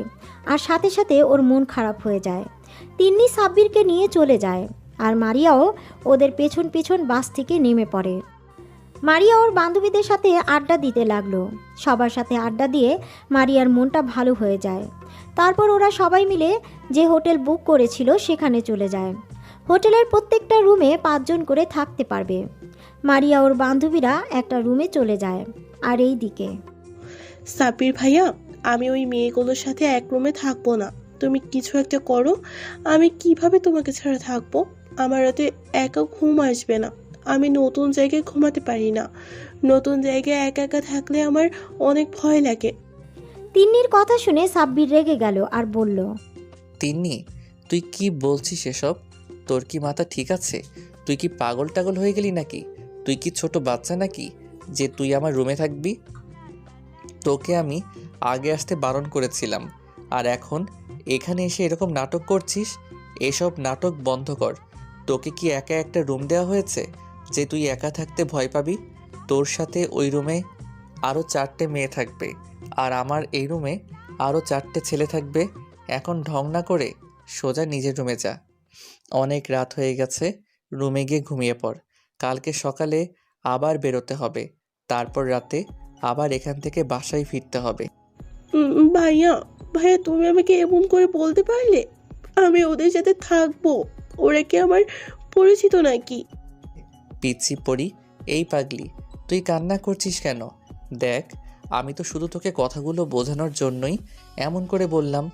আর সাথে সাথে ওর মন খারাপ হয়ে যায়। তিন্নি সাব্বিরকে নিয়ে চলে যায়, আর মারিয়াও ওদের পেছন পেছন বাস থেকে নেমে পড়ে। মারিয়া ওর বান্ধবীদের সাথে আড্ডা দিতে লাগলো। সবার সাথে আড্ডা দিয়ে মারিয়ার মনটা ভালো হয়ে যায়। তারপর ওরা সবাই মিলে যে হোটেল বুক করেছিল সেখানে চলে যায়। হোটেলের প্রত্যেকটা রুমে 5 জন করে থাকতে পারবে। মারিয়া ওর বান্ধবীরা একটা রুমে চলে যায়। আর এই দিকে সাব্বির ভাইয়া, আমি ওই মেয়েগুলোর সাথে এক রুমে থাকবো না। তুমি কিছু একটা করো। আমি কিভাবে তোমাকে ছাড়া থাকবো? আমার রাতে একা ঘুম আসবে না। আমি নতুন জায়গায় ঘুমাতে পারি না। নতুন জায়গায় একা একা থাকলে আমার অনেক ভয় লাগে। তিন্নির কথা শুনে সাব্বির রেগে গেল আর বলল, তিন্নি, তুই কি বলছিস এসব? তোর কি মাথা ঠিক আছে? তুই কি পাগল টাগল হয়ে গেলি নাকি? তুই কি ছোট বাচ্চা নাকি যে তুই আমার রুমে থাকবি? তোকে আমি আগে আসতে বারণ করেছিলাম, আর এখন এখানে এসে এরকম নাটক করছিস? এসব নাটক বন্ধ কর। তোকে কি একা একটা রুম দেওয়া হয়েছে যে তুই একা থাকতে ভয় পাবি? তোর সাথে ওই রুমে আরও 4টে মেয়ে থাকবে, আর আমার এই রুমে আরও 4টে ছেলে থাকবে। এখন ঢং না করে সোজা নিজের রুমে যা। অনেক রাত হয়ে গেছে, রুমে গিয়ে ঘুমিয়ে পড়। কালকে সকালে আবার বেরোতে হবে, তারপর রাতে আবার এখান থেকে বাসায় ফিরতে হবে। ভাইয়া ভাইয়া, তুমি আমাকে এমন করে বলতে পারলে? আমি ওদের সাথে থাকবো। ওরা কি আমার পরিচিত নাকি? পিচ্ছি পড়ি, এই পাগলি, তুই কান্না করছিস কেন? দেখ, আমি তো শুধু তোকে কথাগুলো বোঝানোর জন্যই এমন করে বললাম,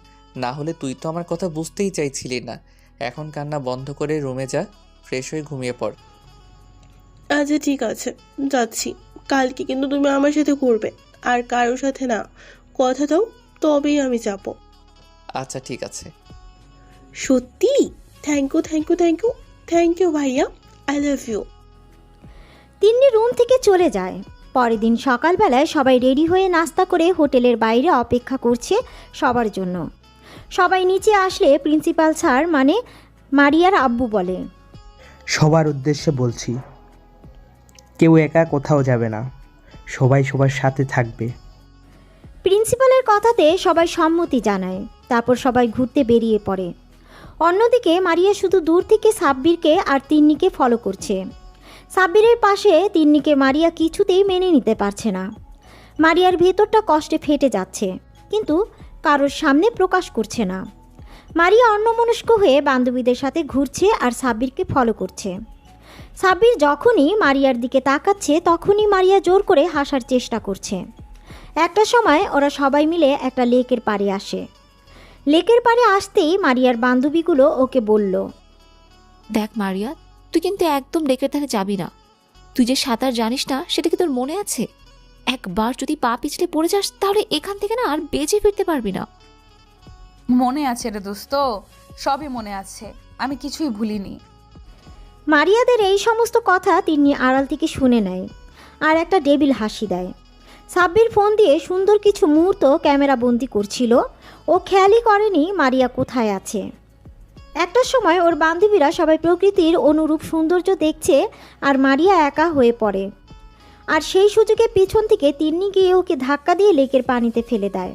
না হলে তুই তো আমার কথা বুঝতেই চাইছিলি না। এখন কান্না বন্ধ করে রুমে যা, ফ্রেশ হয়ে ঘুমিয়ে পড়। আচ্ছা ঠিক আছে, যাচ্ছি। কালকে কিন্তু তুমি আমার সাথে ঘুরবে, আর কারোর সাথে না। কথা দাও, তবেই আমি যাব। আচ্ছা ঠিক আছে। সত্যি? Thank you thank you thank you thank you ভাইয়া, I love you. Tinni room থেকে চলে যায়। পরের দিন সকালবেলায় সবাই রেডি হয়ে নাস্তা করে হোটেলের বাইরে অপেক্ষা করছে সবার জন্য। সবাই নিচে আসলে প্রিন্সিপাল স্যার মানে মারিয়ার আব্বু বলে, সবার উদ্দেশ্যে বলছি, কেউ একা কোথাও যাবে না, সবাই সবার সাথে থাকবে। প্রিন্সিপালের কথাতে সবাই সম্মতি জানায়। তারপর সবাই ঘুরতে বেরিয়ে পড়ে। অন্যদিকে মারিয়া শুধু দূর থেকে সাব্বিরকে আর তিন্নিকে ফলো করছে। সাব্বিরের পাশে তিন্নিকে মারিয়া কিছুতেই মেনে নিতে পারছে না। মারিয়ার ভেতরটা কষ্টে ফেটে যাচ্ছে, কিন্তু কারোর সামনে প্রকাশ করছে না। মারিয়া অন্যমনস্ক হয়ে বান্ধবীদের সাথে ঘুরছে আর সাব্বিরকে ফলো করছে। সাব্বির যখনই মারিয়ার দিকে তাকাচ্ছে তখনই মারিয়া জোর করে হাসার চেষ্টা করছে। একটা সময় ওরা সবাই মিলে একটা লেকের পাড়ে আসে। লেকের পাড়ে আসতেই মারিয়ার বান্ধবীগুলো ওকে বলল, দেখ মারিয়া, তুই কিন্তু একদম লেকের ধারে যাবি না। তুই যে সাঁতার জানিস না সেটা কি তোর মনে আছে? একবার যদি পা পিছলে পড়ে যাস তাহলে এখান থেকে না আর বেঁচে ফিরতে পারবি না। মনে আছে রে দোস্ত, সবই মনে আছে, আমি কিছুই ভুলিনি। মারিয়াদের এই সমস্ত কথা তিনি আড়াল থেকে শুনে নেয় আর একটা ডেবিল হাসি দেয়। সাব্বির ফোন দিয়ে সুন্দর কিছু মুহূর্ত ক্যামেরা বন্দি করছিল। ও খেয়ালই করেনি মারিয়া কোথায় আছে। একটা সময় ওর বান্ধবীরা সবাই প্রকৃতির অনুরূপ সৌন্দর্য দেখছে আর মারিয়া একা হয়ে পড়ে। আর সেই সুযোগে পিছন থেকে তিন্নি গিয়ে ওকে ধাক্কা দিয়ে লেকের পানিতে ফেলে দেয়।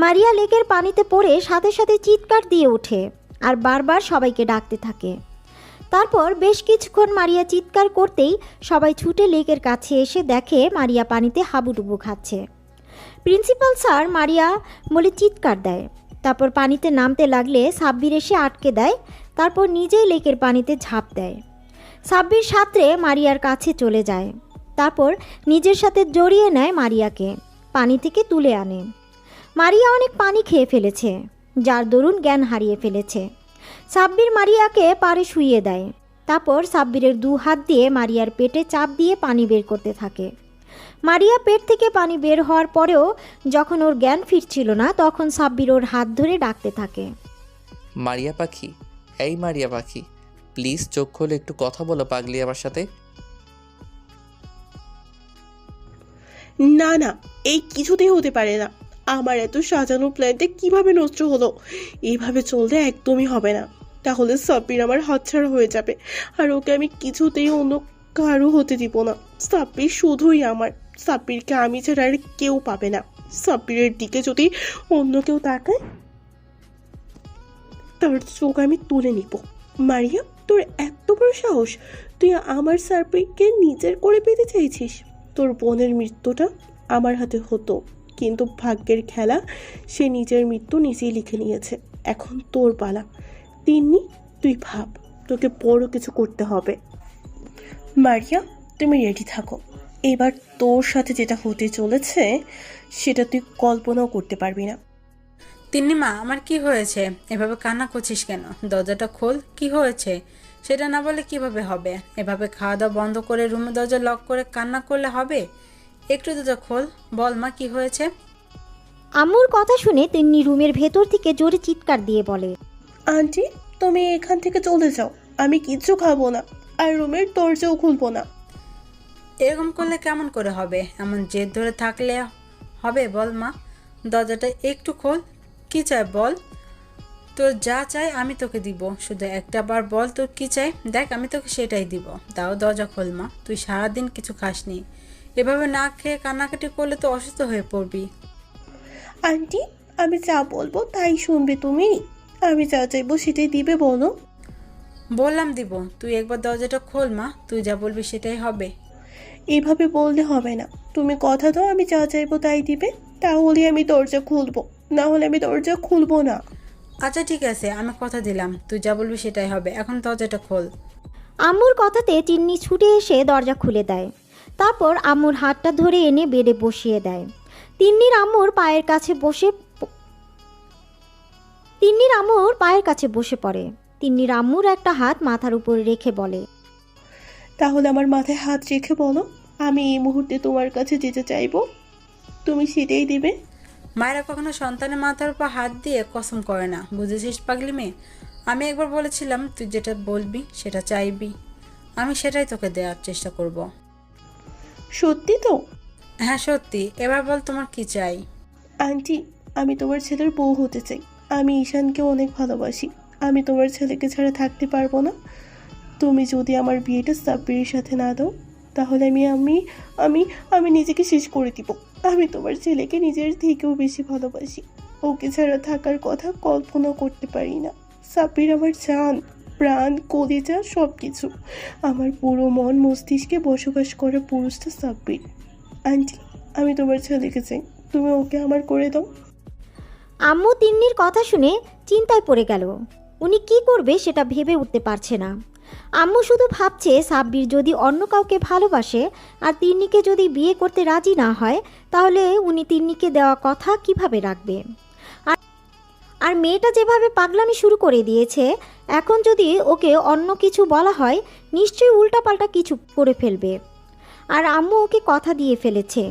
মারিয়া লেকের পানিতে পড়ে সাথে সাথে চিৎকার দিয়ে ওঠে আর বারবার সবাইকে ডাকতে থাকে। তারপর বেশ কিছুক্ষণ মারিয়া চিৎকার করতেই সবাই ছুটে লেকের কাছে এসে দেখে মারিয়া পানিতে হাবুডুবু খাচ্ছে। প্রিন্সিপাল স্যার মারিয়া বলে চিৎকার দেয়। তারপর পানিতে নামতে লাগলে সাব্বির এসে আটকে দেয়, তারপর নিজেই লেকের পানিতে ঝাঁপ দেয়। সাব্বির সাঁতরে মারিয়ার কাছে চলে যায়, তারপর নিজের সাথে জড়িয়ে নেয় মারিয়াকে, পানি থেকে তুলে আনে। মারিয়া অনেক পানি খেয়ে ফেলেছে, যার দরুন জ্ঞান হারিয়ে ফেলেছে। সাব্বির মারিয়াকে পাড়ে শুইয়ে দেয়, তারপর সাব্বিরের 2 হাত দিয়ে মারিয়ার পেটে চাপ দিয়ে পানি বের করতে থাকে। মারিয়া পেট থেকে পানি বের হওয়ার পরেও যখন ওর জ্ঞান ফিরছিল না, তখন সাব্বির ওর হাত ধরে ডাকতে থাকে, মারিয়া পাখি, এই মারিয়া পাখি, প্লিজ চোখ খুলে একটু কথা বলো পাগলি আমার সাথে। না না, এই কিছুতেই হতে পারে না। আমার এত সাজানো প্ল্যানটা কিভাবে নষ্ট হলো? এইভাবে চললে একদমই হবে না। তাহলে সাব্বির আমার হাতছাড়া হয়ে যাবে, আর ওকে আমি কিছুতেই অন্য কারো হতে দিব না। সাব্বির শুধুই আমার। সাব্বিরকে আমি ছাড়া আর কেউ পাবে না। সাব্বিরের দিকে যদি অন্য কেউ তাকায়, তার চোখ আমি তুলে নিব। মারিয়া, তোর এত বড় সাহস! তুই আমার সাব্বিরকে নিজের করে পেতে চাইছিস? তোর বোনের মৃত্যুটা আমার হাতে হতো, কিন্তু ভাগ্যের খেলা, সে নিজের মৃত্যু নিজেই লিখে নিয়েছে। এখন তোর পালা। তিন্নি, তুই ভাব, তোকে বড় কিছু করতে হবে। মারিয়া, তুমি রেডি থাকো। এবার তোর সাথে যেটা হতে চলেছে সেটা তুই কল্পনাও করতে পারবি না। তিন্নিমা, আমার কি হয়েছে? এভাবে কান্না করছিস কেন? দরজাটা খোল, কি হয়েছে সেটা না বলে কিভাবে হবে? এভাবে খাওয়া দাওয়া বন্ধ করে রুমে দরজা লক করে কান্না করলে হবে? একটু দরজা খোল, বল মা কি হয়েছে? আম্মুর কথা শুনে তিন্নি রুমের ভেতর থেকে জোরে চিৎকার দিয়ে বলে, আন্টি, তুমি এখান থেকে চলে যাও। আমি কিচ্ছু খাবো না, আর রুমের দরজাও খুলবো না। এরকম করলে কেমন করে হবে? এমন জেদ ধরে থাকলে হবে? বল মা, দরজাটা একটু খোল, কি চাই বল? তোর যা চাই আমি তোকে দিব, শুধু একটা বার বল তোর কি চাই, দেখ আমি তোকে সেটাই দিব। তাও দরজা খোল মা, তুই সারাদিন কিছু খাসনি, এভাবে না খেয়ে কান্নাকাটি করলে তো অসুস্থ হয়ে পড়বি। আন্টি, আমি যা বলবো তাই শুনবে তুমি? আমি যা চাইবো সেটাই দিবে, বলো। বললাম দিব, তুই একবার দরজাটা খোল মা, তুই যা বলবি সেটাই হবে। এভাবে বললে হবে না। তুমি কথা দাও আমি যা চাইবো তাই দিবে, তাহলে আমি দরজা খুলবো, না হলে আমি দরজা খুলবো না। আচ্ছা ঠিক আছে, আমি কথা দিলাম, তুই যা বলবি সেটাই হবে, এখন দরজাটা খোল। আম্মুর কথাতে তিন্নি ছুটে এসে দরজা খুলে দেয়, তারপর আম্মুর হাতটা ধরে এনে বেডে বসিয়ে দেয়। তিন্নির আম্মুর পায়ের কাছে বসে পড়ে। তিন্নির আম্মুর একটা হাত মাথার উপর রেখে বলে, তাহলে আমার মাথায় হাত রেখে বলো, আমি এই মুহূর্তে তোমার কাছে যেতে চাইবো, তুমি সেটাই দিবে। মায়েরা কখনো সন্তানের মাথার উপর হাত দিয়ে কসম করে না, বুঝেছিস পাগলি মেয়ে? আমি একবার বলেছিলাম তুই যেটা বলবি সেটা চাইবি, আমি সেটাই তোকে দেওয়ার চেষ্টা করব। সত্যি তো? হ্যাঁ সত্যি। এবার বল তোমার কি চাই? আন্টি, আমি তোমার ছেলের বউ হতে চাই। আমি ঈশানকে অনেক ভালোবাসি। আমি তোমার ছেলেকে ছাড়া থাকতে পারবো না। তুমি যদি আমার বিয়েটা সাব্বিরের সাথে না দাও, তাহলে আমি আমি আমি আমি নিজেকে শেষ করে দিব। আমি তোমার ছেলেকে নিজের থেকেও বেশি ভালোবাসি। ওকে ছাড়া থাকার কথা কল্পনা করতে পারি না। সাব্বির আমার জান, প্রাণ, কলিজা, সব কিছু। আমার পুরো মন মস্তিষ্কে বসবাস করে পুরুষটা সাব্বির। আন্টি, আমি তোমার ছেলেকে চাই, তুমি ওকে আমার করে দাও। আম্মু তিন্নির কথা শুনে চিন্তায় পড়ে গেল। উনি কি করবে সেটা ভেবে উঠতে পারছে না। আম্মু শুধু ভাবছে সাব্বির যদি অন্য কাউকে ভালোবাসে আর তিন্নিকে যদি বিয়ে করতে রাজি না হয়, তাহলে উনি তিন্নিকে দেওয়া কথা কিভাবে রাখবে। আর মেয়েটা যেভাবে পাগলামি শুরু করে দিয়েছে, এখন যদি ওকে অন্য কিছু বলা হয় নিশ্চয়ই উল্টাপাল্টা কিছু করে ফেলবে। আর আম্মু ওকে কথা দিয়ে ফেলেছে,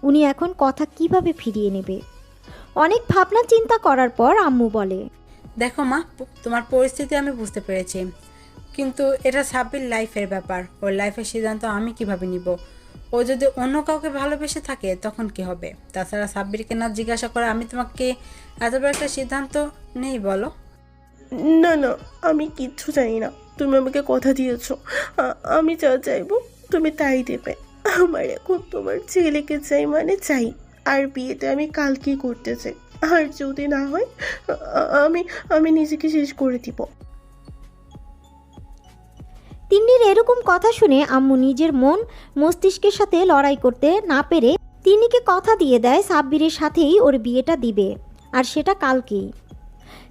উনি এখন কথা কিভাবে ফিরিয়ে নেবে। অনেক ভাবনা চিন্তা করার পর আম্মু বলে, দেখো মা, তোমার পরিস্থিতি আমি বুঝতে পেরেছি, কিন্তু এটা সাব্বির লাইফের ব্যাপার। ওর লাইফের সিদ্ধান্ত আমি কিভাবে নিব? ও যদি অন্য কাউকে ভালোবেসে থাকে তখন কি হবে? তাছাড়া সাব্বিরকে না জিজ্ঞাসা করে আমি তোমাকে এত বড় একটা সিদ্ধান্ত নেই বলো? না না, আমি কিচ্ছু জানি না। তুমি আমাকে কথা দিয়েছো, আমি যা চাইবো তুমি তাই দেবে। আমার এখন তোমার ছেলেকে চাই মানে চাই, আর বিয়েতে আমি কালকেই করতে চাই। আর যদি না হয় আমি আমি নিজেকে শেষ করে দিব। তিন্নির এরকম কথা শুনে আম্মু নিজের মন মস্তিষ্কের সাথে লড়াই করতে না পেরে তিন্নিকে কথা দিয়ে দেয় সাব্বিরের সাথেই ওর বিয়েটা দিবে, আর সেটা কালকেই।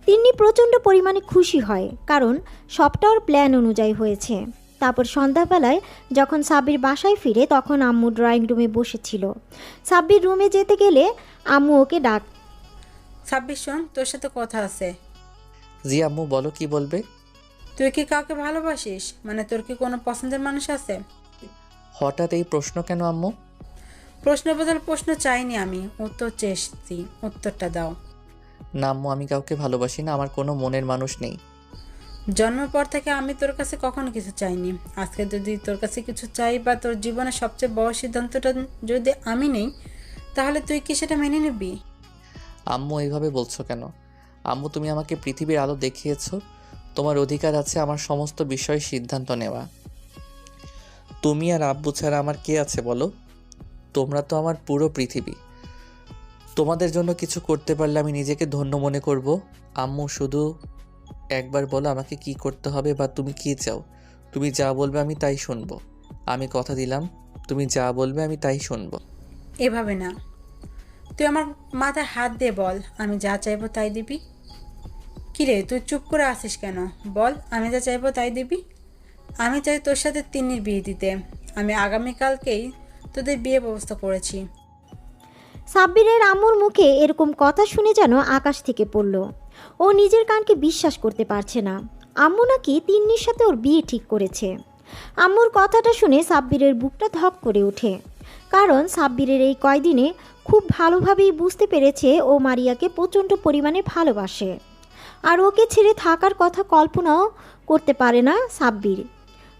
তিন্নি প্রচণ্ড পরিমাণে খুশি হয়, কারণ সবটা ওর প্ল্যান অনুযায়ী হয়েছে। তারপর সন্ধ্যাবেলায় যখন সাব্বির বাসায় ফিরে তখন আম্মু ড্রয়িং রুমে বসেছিল। সাব্বির রুমে যেতে গেলে আম্মু ওকে ডাক। সাব্বির শোন, তোর সাথে কথা আছে। জি আম্মু, বলো কি বলবে? তুই কি কাউকে ভালোবাসিস? মানে তোর কি কোনো পছন্দের মানুষ আছে? হঠাৎ এই প্রশ্ন কেন আম্মু? প্রশ্ন বদল প্রশ্ন চাইনি আমি, উত্তর চেয়েছি, উত্তরটা দাও। না আম্মু, আমি কাউকে ভালোবাসি না, আমার কোনো মনের মানুষ নেই। জন্মের পর থেকে আমি তোর কাছে কখনো কিছু চাইনি। আজকে যদি তোর কাছে কিছু চাই বা তোর জীবনের সবচেয়ে বড় সিদ্ধান্তটা যদি আমি নেই, তাহলে তুই কি সেটা মেনে নিবি? আম্মু এইভাবে বলছো কেন? আম্মু, তুমি আমাকে পৃথিবীর আলো দেখিয়েছো, তোমার অধিকার আছে আমার সমস্ত বিষয়ে সিদ্ধান্ত নেওয়া। তুমি আর আব্বু ছাড়া আমার কে আছে বলো? তোমরা তো আমার পুরো পৃথিবী। তোমাদের জন্য কিছু করতে পারলে আমি নিজেকে ধন্য মনে করব। আম্মু, শুধু একবার বলো আমাকে কি করতে হবে বা তুমি কি চাও। তুমি যা বলবে আমি তাই শুনবো। আমি কথা দিলাম, তুমি যা বলবে আমি তাই শুনবো। এভাবে না, তুই আমার মাথায় হাত দিয়ে বল, আমি যা চাইবো তাই দিবি। কিরে তুই চুপ করে আসিস কেন? বল, আমি যা চাইবো তাই দিবি। আমি চাই তোর সাথে তিন্নির বিয়ে দিতে। আমি আগামীকালকেই তোদের বিয়ে ব্যবস্থা করেছি। সাব্বিরের আম্মুর মুখে এরকম কথা শুনে যেন আকাশ থেকে পড়ল। ও নিজের কানকে বিশ্বাস করতে পারছে না। আম্মু নাকি তিন্নির সাথে ওর বিয়ে ঠিক করেছে। আম্মুর কথাটা শুনে সাব্বিরের বুকটা ধক করে ওঠে, কারণ সাব্বিরের এই কয়দিনে খুব ভালোভাবেই বুঝতে পেরেছে ও মারিয়াকে প্রচণ্ড পরিমাণে ভালোবাসে, আর ওকে ছেড়ে থাকার কথা কল্পনাও করতে পারে না সাব্বির।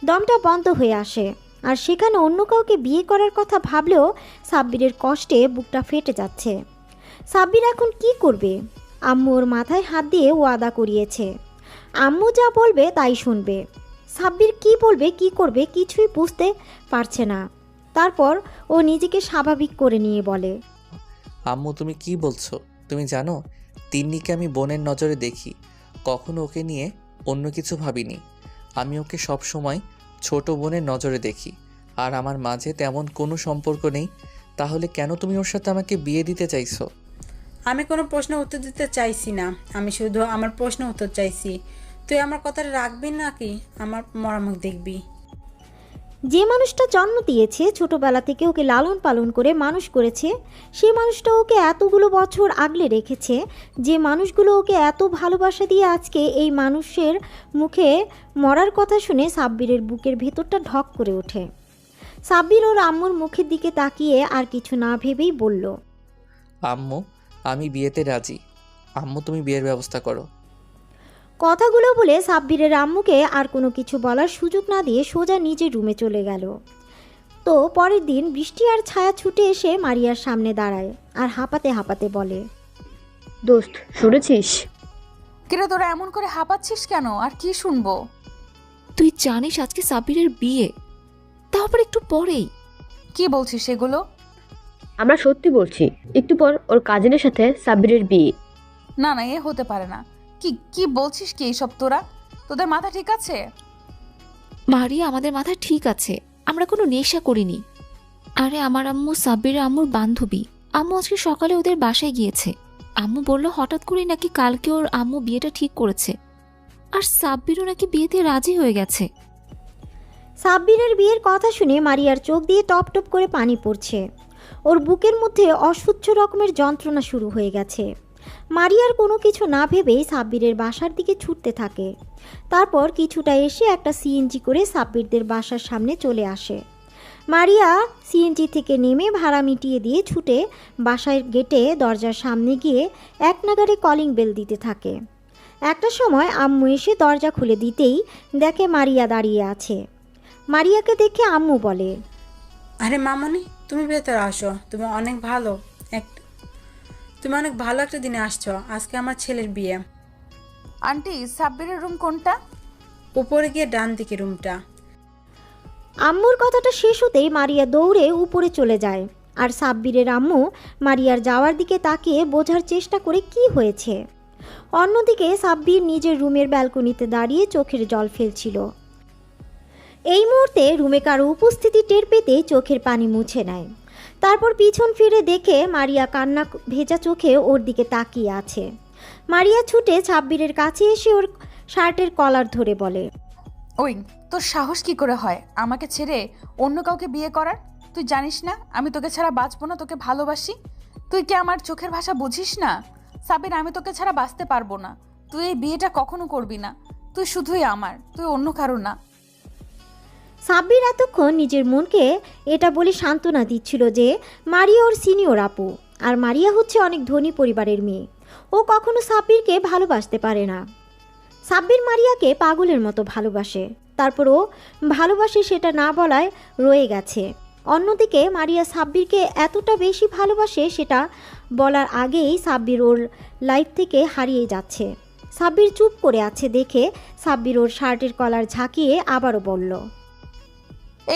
দমটা বন্ধ হয়ে আসে, আর সেখানে অন্য কাউকে বিয়ে করার কথা ভাবলেও সাব্বিরের কষ্টে বুকটা ফেটে যাচ্ছে। সাব্বির এখন কি করবে? আম্মু ওর মাথায় হাত দিয়ে ওয়াদা করিয়েছে, আম্মু যা বলবে তাই শুনবে। সাব্বির কি বলবে কি করবে কিছুই বুঝতে পারছে না। তারপর ও নিজেকে স্বাভাবিক করে নিয়ে বলে, আম্মু, তুমি কি বলছো? তুমি জানো তিন্নিকে আমি বোনের নজরে দেখি, কখনো ওকে নিয়ে অন্য কিছু ভাবিনি। আমি ওকে সব সময় ছোট বোনের নজরে দেখি, আর আমার মাঝে তেমন কোনো সম্পর্ক নেই। তাহলে কেন তুমি ওর সাথে আমাকে বিয়ে দিতে চাইছো? আমি কোনো প্রশ্নের উত্তর দিতে চাইছি না, আমি শুধু আমার প্রশ্নের উত্তর চাইছি। তুই আমার কথাটা রাখবি নাকি আমার মরামুখ দেখবি? যে মানুষটা জন্ম দিয়েছে, ছোটবেলা থেকে ওকে লালন পালন করে মানুষ করেছে, সেই মানুষটা ওকে এতগুলো বছর আগলে রেখেছে, যে মানুষগুলো ওকে এত ভালোবাসা দিয়ে আজকে এই মানুষের মুখে মরার কথা শুনে সাব্বিরের বুকের ভেতরটা ঢক করে ওঠে। সাব্বির ওর আম্মুর মুখের দিকে তাকিয়ে আর কিছু না ভেবেই বলল, আম্মু, আমি বিয়েতে রাজি। আম্মু, তুমি বিয়ের ব্যবস্থা করো। কথাগুলো বলে সাব্বিরের আম্মুকে আর কোনো কিছু বলার সুযোগ না দিয়ে সোজা নিজের রুমে চলে গেল। তো পরের দিন বৃষ্টি আর ছায়া ছুটে এসে মারিয়ার সামনে দাঁড়ায় আর হাঁপাতে হাঁপাতে বলে, দোস্ত শুনেছিস? কিরে তোরা এমন করে হাঁপাচ্ছিস কেন? আর কি শুনবো? তুই জানিস আজকে সাব্বিরের বিয়ে, তাও আবার একটু পরেই। কি বলছিস এগুলো? আমরা সত্যি বলছি, একটু পর ওর কাজিনের সাথে সাব্বিরের বিয়ে। না না, এ হতে পারে না। কি কি বলছিস কি এইসব? তোদের মাথা ঠিক আছে? মারিয়া, আমাদের মাথা ঠিক আছে, আমরা কোনো নেশা করিনি। আরে আমার আম্মু সাব্বিরের আম্মুর বান্ধবী। আম্মু আজকে সকালে ওদের বাসায় গিয়েছে। আম্মু বলল হঠাৎ করেই নাকি কালকে ওর আম্মু বিয়েটা ঠিক করেছে, আর সাব্বিরও নাকি বিয়েতে রাজি হয়ে গেছে। সাব্বিরের বিয়ের কথা শুনে মারিয়ার চোখ দিয়ে টপ টপ করে পানি পড়ছে। ওর বুকের মধ্যে অসহ্য রকমের যন্ত্রণা শুরু হয়ে গেছে। মারিয়ার কোনো কিছু না ভেবেই সাব্বিরের বাসার দিকে ছুটতে থাকে। তারপর কিছুটা এসে একটা সিএনজি করে সাব্বিরদের বাসার সামনে চলে আসে। মারিয়া সিএনজি থেকে নেমে ভাড়া মিটিয়ে দিয়ে ছুটে বাসার গেটে দরজার সামনে গিয়ে এক নাগাড়ে কলিং বেল দিতে থাকে। একটা সময় আম্মু এসে দরজা খুলে দিতেই দেখে মারিয়া দাঁড়িয়ে আছে। মারিয়াকে দেখে আম্মু বলে, আরে মামনি, তুমি ভেতরে আসো। তুমি অনেক ভালো একটা দিনে আসছো। আজকে আমার ছেলের বিয়ে। আন্টি, সাব্বিরের রুম কোনটা? উপরে গিয়ে ডান দিকে রুমটা। আম্মুর কথাটা শেষ হতেই মারিয়া দৌড়ে উপরে চলে যায়, আর সাব্বিরের আম্মু মারিয়ার যাওয়ার দিকে তাকিয়ে বোঝার চেষ্টা করে কি হয়েছে। অন্যদিকে সাব্বির নিজের রুমের ব্যালকনিতে দাঁড়িয়ে চোখের জল ফেলছিল। এই মুহূর্তে রুমে কারো উপস্থিতি টের পেতে চোখের পানি মুছে নেয়। তারপর পিছন ফিরে দেখে মারিয়া কান্না ভেজা চোখে ওর দিকে তাকিয়ে আছে। মারিয়া ছুটে সাব্বিরের কাছে এসে ওর শার্টের কলার ধরে বলে, ওই তোর সাহস কি করে হয় আমাকে ছেড়ে অন্য কাউকে বিয়ে করার? তুই জানিস না আমি তোকে ছাড়া বাঁচবো না, তোকে ভালোবাসি। তুই কি আমার চোখের ভাষা বুঝিস না? সাবির, আমি তোকে ছাড়া বাঁচতে পারবো না। তুই এই বিয়েটা কখনো করবি না। তুই শুধুই আমার, তুই অন্য কারো না। সাব্বির এতক্ষণ নিজের মনকে এটা বলে সান্ত্বনা দিচ্ছিল যে মারিয়া ওর সিনিয়র আপু, আর মারিয়া হচ্ছে অনেক ধনী পরিবারের মেয়ে। ও কখনো সাব্বিরকে ভালোবাসতে পারে না। সাব্বির মারিয়াকে পাগলের মতো ভালোবাসে, তারপর ও ভালোবাসে সেটা না বলায় রয়ে গেছে। অন্যদিকে মারিয়া সাব্বিরকে এতটা বেশি ভালোবাসে সেটা বলার আগেই সাব্বির ওর লাইফ থেকে হারিয়ে যাচ্ছে। সাব্বির চুপ করে আছে দেখে সাব্বির ওর শার্টের কলার ঝাঁকিয়ে আবারও বলল,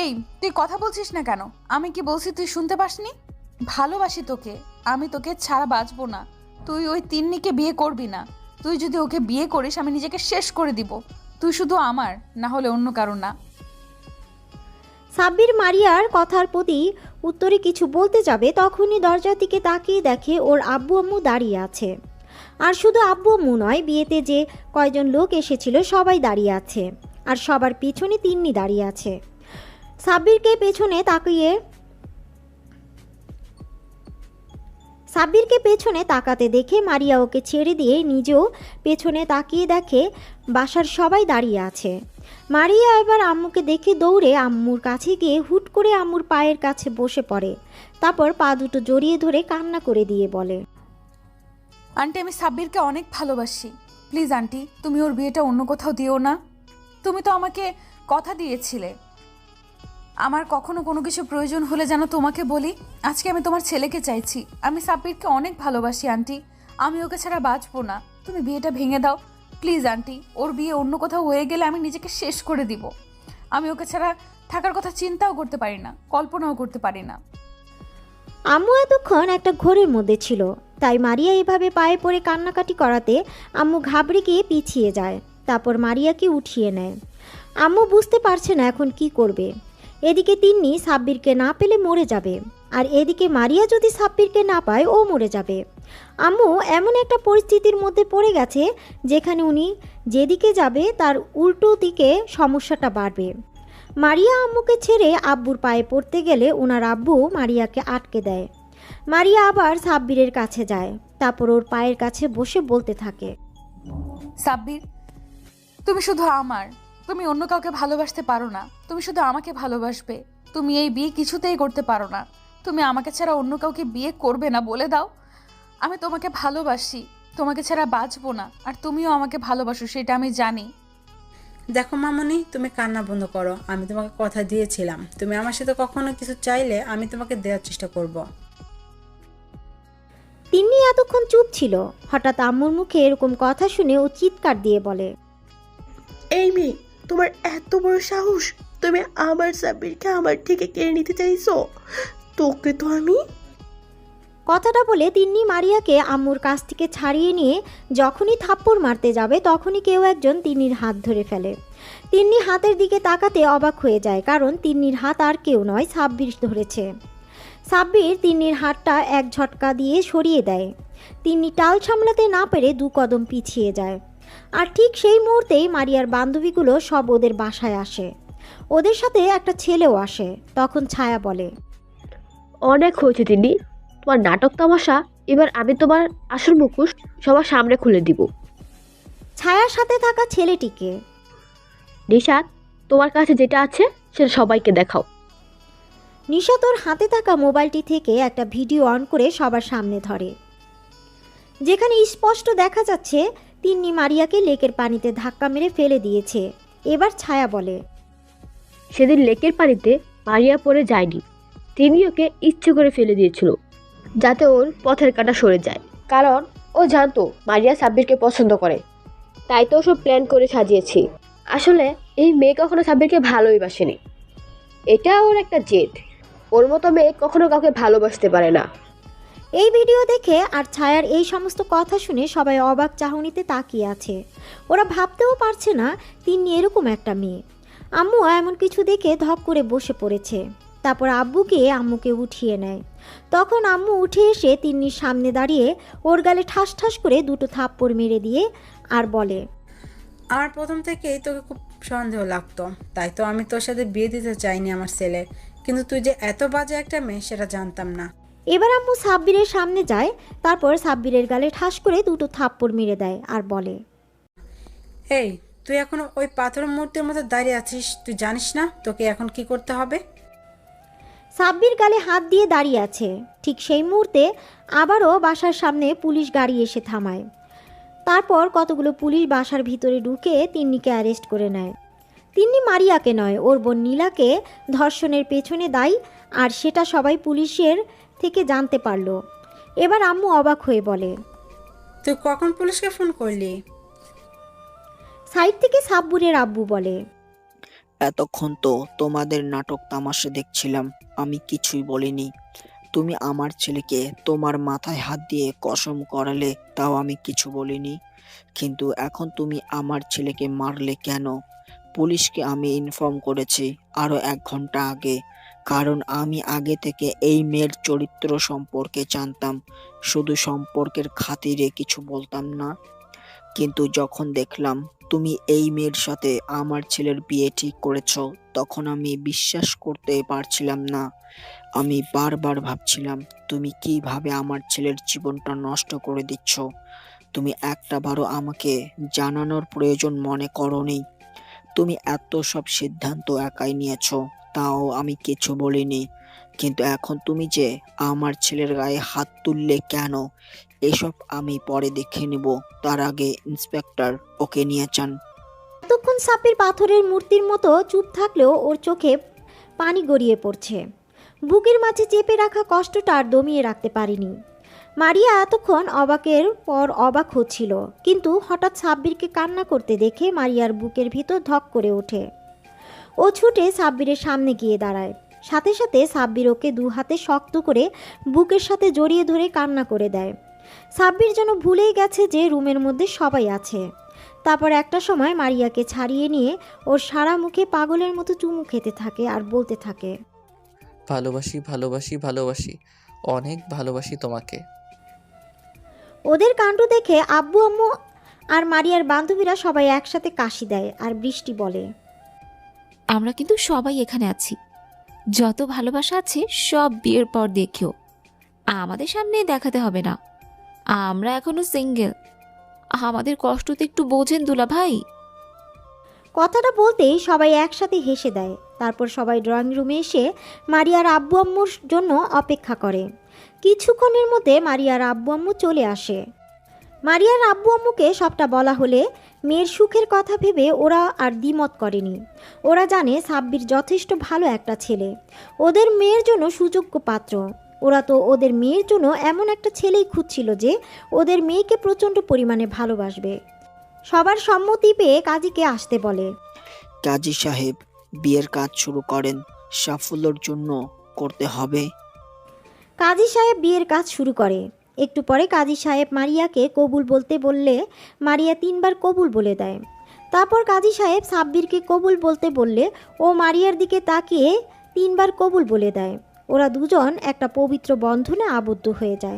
এই তুই কথা বলছিস না কেন? আমি কি বলছি তুই শুনতে পাসনি? ভালোবাসি তোকে, আমি তোকে ছাড়া বাঁচবো না। তুই ওই তিন্নিকে বিয়ে করবি না। তুই যদি ওকে বিয়ে করিস আমি নিজেকে শেষ করে দিব। তুই শুধু আমার, না হলে অন্য কারো না। সাব্বির মারিয়ার কথার প্রতি উত্তরে কিছু বলতে যাবে তখনই দরজার দিকে তাকিয়ে দেখে ওর আব্বু আম্মু দাঁড়িয়ে আছে। আর শুধু আব্বু আম্মু নয়, বিয়েতে যে কয়জন লোক এসেছিল সবাই দাঁড়িয়ে আছে, আর সবার পিছনে তিন্নি দাঁড়িয়ে আছে। সাব্বিরকে পেছনে তাকাতে দেখে মারিয়া ওকে ছেড়ে দিয়ে নিজেও পেছনে তাকিয়ে দেখে বাসার সবাই দাঁড়িয়ে আছে। মারিয়া এবার আম্মুকে দেখে দৌড়ে আম্মুর কাছে গিয়ে হুট করে আম্মুর পায়ের কাছে বসে পড়ে, তারপর পা দুটো জড়িয়ে ধরে কান্না করে দিয়ে বলে, আন্টি, আমি সাব্বিরকে অনেক ভালোবাসি। প্লিজ আন্টি, তুমি ওর বিয়েটা অন্য কোথাও দিও না। তুমি তো আমাকে কথা দিয়েছিলে আমার কখনো কোনো কিছু প্রয়োজন হলে যেন তোমাকে বলি। আজকে আমি তোমার ছেলেকে চাইছি। আমি সাব্বিরকে অনেক ভালোবাসি আন্টি, আমি ওকে ছাড়া বাঁচবো না। তুমি বিয়েটা ভেঙে দাও প্লিজ আন্টি। ওর বিয়ে অন্য কোথাও হয়ে গেলে আমি নিজেকে শেষ করে দিব। আমি ওকে ছাড়া থাকার কথা চিন্তাও করতে পারি না, কল্পনাও করতে পারি না। আম্মু এতক্ষণ একটা ঘোরের মধ্যে ছিল, তাই মারিয়া এভাবে পায়ে পড়ে কান্নাকাটি করাতে আম্মু ঘাবড়ে গিয়ে পিছিয়ে যায়। তারপর মারিয়াকে উঠিয়ে নেয়। আম্মু বুঝতে পারছে না এখন কি করবে। এদিকে তিন্নি সাব্বিরকে না পেলে মরে যাবে, আর এদিকে মারিয়া যদি সাব্বিরকে না পায় ও মরে যাবে। আম্মু এমন একটা পরিস্থিতির মধ্যে পড়ে গেছে যেখানে উনি যেদিকে যাবে তার উল্টো দিকে সমস্যাটা বাড়বে। মারিয়া আম্মুকে ছেড়ে আব্বুর পায়ে পড়তে গেলে ওনার আব্বু মারিয়াকে আটকে দেয়। মারিয়া আবার সাব্বিরের কাছে যায়, তারপর ওর পায়ের কাছে বসে বলতে থাকে, সাব্বির, তুমি শুধু আমার, তুমি অন্য কাউকে ভালোবাসতে পারো না। তুমি শুধু আমাকে ভালোবাসবে। তুমি এই বিয়ে কিছুতেই করতে পারো না। তুমি আমাকে ছাড়া অন্য কাউকে বিয়ে করবে না, বলে দাও। আমি তোমাকে ভালোবাসি, তোমাকে ছাড়া বাঁচবো না। আর তুমিও আমাকে ভালোবাসো, সেটা আমি জানি। দেখো মামনি, তুমি কান্না বন্ধ করো। আমি তোমাকে কথা দিয়েছিলাম, তুমি আমার সাথে কখনো কিছু চাইলে আমি তোমাকে দেওয়ার চেষ্টা করব। তিন্নি এতক্ষণ চুপ ছিল। হঠাৎ আম্মুর মুখে এরকম কথা শুনে ও চিৎকার দিয়ে বলে, এই মেয়ে, তোমার এত বড় সাহস! তুমি আমার সাব্বিরকে আমার থেকে কেড়ে নিতে চাইছো? তোকে তো আমি। কথাটা বলে তিন্নি মারিয়াকে আম্মুর কাছ থেকে ছাড়িয়ে নিয়ে যখনই থাপ্পড় মারতে যাবে তখনই কেউ একজন তিন্নির হাত ধরে ফেলে। তিন্নি হাতের দিকে তাকাতে অবাক হয়ে যায়, কারণ তিন্নির হাত আর কেউ নয়, সাব্বির ধরেছে। সাব্বির তিন্নির হাতটা এক ঝটকা দিয়ে সরিয়ে দেয়। তিন্নি টাল সামলাতে না পেরে 2 কদম পিছিয়ে যায়। আর ঠিক সেই মুহূর্তেই মারিয়ার বান্ধবীগুলো সব ওদের বাসায় আসে। ওদের সাথে একটা ছেলেও আসে। তখন ছায়া বলে, অনেক হয়েছে তিন্নি, তোমার নাটক তামাশা। এবার আমি তোমার আসল মুখোশ সবার সামনে খুলে দিব। ছায়ার সাথে থাকা ছেলেটিকে, নিশাত, তোমার কাছে যেটা আছে সেটা সবাইকে দেখাও। নিশা তোর হাতে থাকা মোবাইলটি থেকে একটা ভিডিও অন করে সবার সামনে ধরে, যেখানে স্পষ্ট দেখা যাচ্ছে তিন্নি মারিয়াকে লেকের পানিতে ধাক্কা মেরে ফেলে দিয়েছে। এবার ছায়া বলে, সেদিন লেকের পানিতে মারিয়া পড়ে যায়নি, তিনি ওকে ইচ্ছে করে ফেলে দিয়েছিল যাতে ওর পথের কাঁটা সরে যায়। কারণ ও জানতো মারিয়া সাব্বিরকে পছন্দ করে, তাই তো ওসব প্ল্যান করে সাজিয়েছি। আসলে এই মেয়ে কখনো সাব্বিরকে ভালোই বাসেনি, এটা ওর একটা জেদ। ওর মতো মেয়ে কখনো কাউকে ভালোবাসতে পারে না। এই ভিডিও দেখে আর ছায়ার এই সমস্ত কথা শুনে সবাই অবাক চাহনিতে তাকিয়ে আছে। ওরা ভাবতেও পারছে না তিন্নি এরকম একটা মেয়ে। আম্মু এমন কিছু দেখে ধপ করে বসে পড়েছে। তারপর আব্বুকে আম্মুকে উঠিয়ে নেয়। তখন আম্মু উঠে এসে তিন্নির সামনে দাঁড়িয়ে ওর গালে ঠাস ঠাস করে দুটো থাপ্পড় মেরে দিয়ে আর বলে, আমার প্রথম থেকেই তোকে খুব সন্দেহ লাগতো, তাই তো আমি তোর সাথে বিয়ে দিতে চাইনি আমার ছেলে, কিন্তু তুই যে এত বাজে একটা মেয়ে সেটা জানতাম না। এবার আম্মু সাব্বিরের সামনে যায়, তারপর সাব্বিরের গালে ঠাস করে দুটো থাপ্পড় মেরে দেয় আর বলে, এই তুই এখন ওই পাথর মূর্তির মধ্যে দাঁড়িয়ে আছিস, তুই জানিস না তোকে এখন কি করতে হবে? সাব্বির গালে হাত দিয়ে দাঁড়িয়ে আছে। ঠিক সেই মুহূর্তে আবারও বাসার সামনে পুলিশ গাড়ি এসে থামায়। তারপর কতগুলো পুলিশ বাসার ভিতরে ঢুকে তিন্নিকে অ্যারেস্ট করে নেয়। তিন্নি মারিয়াকে নয়, ওর বোন নীলাকে ধর্ষণের পেছনে দায়ী, আর সেটা সবাই পুলিশের থেকে জানতে পারল। এবার আম্মু অবাক হয়ে বলে, তুই কখন পুলিশকে ফোন করলি? সাইড থেকে সাব্বুরের আব্বু বলে, এতক্ষণ তো তোমাদের নাটক তামাশা দেখছিলাম, আমি কিছুই বলিনি। তুমি আমার ছেলেকে তোমার মাথায় হাত দিয়ে কসম করালে, তাও আমি কিছু বলিনি। কিন্তু এখন তুমি আমার ছেলেকে মারলে কেন? পুলিশকে আমি ইনফর্ম করেছি আরো 1 ঘন্টা আগে, কারণ আমি আগে থেকে এই মেয়ের চরিত্র সম্পর্কে জানতাম, শুধু সম্পর্কের খাতিরে কিছু বলতাম না। কিন্তু যখন দেখলাম তুমি এই মেয়ের সাথে আমার ছেলের বিয়ে ঠিক করেছো, তখন আমি বিশ্বাস করতে পারছিলাম না। আমি বারবার ভাবছিলাম তুমি কিভাবে আমার ছেলের জীবনটা নষ্ট করে দিচ্ছ। তুমি একটাবারও আমাকে জানানোর প্রয়োজন মনে করোনি। তুমি এত সব সিদ্ধান্ত একাই নিয়েছো, তাও আমি কিছু বলিনি। কিন্তু এখন তুমি যে আমার ছেলের গায়ে হাত তুললে কেন, এসব আমি পরে দেখে নিব। তার আগে ইন্সপেক্টর ওকে নিয়ে যান। এতক্ষণ সাব্বির পাথরের মূর্তির মতো চুপ থাকলেও ওর চোখে পানি গড়িয়ে পড়ছে। বুকের মাঝে চেপে রাখা কষ্টটা আর দমিয়ে রাখতে পারেনি। মারিয়া এতক্ষণ অবাকের পর অবাক হচ্ছিল, কিন্তু হঠাৎ সাব্বিরকে কান্না করতে দেখে মারিয়ার বুকের ভিতর ধক করে ওঠে। ও ছুটে সাব্বিরের সামনে গিয়ে দাঁড়ায়। সাথে সাথে সাব্বির ওকে 2 হাতে শক্ত করে বুকের সাথে জড়িয়ে ধরে কান্না করে দেয়। সাব্বির যেন ভুলেই গেছে যে রুমের মধ্যে সবাই আছে। তারপর একটা সময় মারিয়াকে ছাড়িয়ে নিয়ে ওর সারা মুখে পাগলের মতো চুমু খেতে থাকে আর বলতে থাকে, ভালোবাসি ভালোবাসি ভালোবাসি, অনেক ভালোবাসি তোমাকে। ওদের কাণ্ড দেখে আব্বু আম্মু আর মারিয়ার বান্ধবীরা সবাই একসাথে কাশি দেয়। আর বৃষ্টি বলে, আমরা কিন্তু সবাই এখানে আছি, যত ভালোবাসা আছে সব বিয়ের পর দেখিও, আমাদের সামনে দেখাতে হবে না, আমরা এখনো সিঙ্গেল, আমাদের কষ্ট তো একটু বোঝেন দুলা ভাই। কথাটা বলতেই সবাই একসাথে হেসে দেয়। তারপর সবাই ড্রয়িং রুমে এসে মারিয়ার আব্বু আম্মুর জন্য অপেক্ষা করে। কিছুক্ষণের মধ্যে মারিয়ার আব্বু আম্মু চলে আসে। মারিয়ার আব্বু আম্মুকে সবটা বলা হলে মেয়ের সুখের কথা ভেবে ওরা আর দ্বিমত করেনি। ওরা জানে সাব্বির যথেষ্ট ভালো একটা ছেলে, ওদের মেয়ের জন্য সুযোগ্য পাত্র। ওরা তো ওদের মেয়ের জন্য এমন একটা ছেলেই খুঁজছিল যে ওদের মেয়েকে প্রচণ্ড পরিমাণে ভালোবাসবে। সবার সম্মতি পেয়ে কাজীকে আসতে বলে। কাজী সাহেব, বিয়ের কাজ শুরু করেন, সাফল্যের জন্য করতে হবে। কাজী সাহেব বিয়ের কাজ শুরু করে। একটু পরে কাজী সাহেব মারিয়াকে কবুল বলতে বললে মারিয়া 3 বার কবুল বলে দেয়। তারপর কাজী সাহেব সাব্বিরকে কবুল বলতে বললে ও মারিয়ার দিকে তাকিয়ে 3 বার কবুল বলে দেয়। ওরা দুজন একটা পবিত্র বন্ধনে আবদ্ধ হয়ে যায়।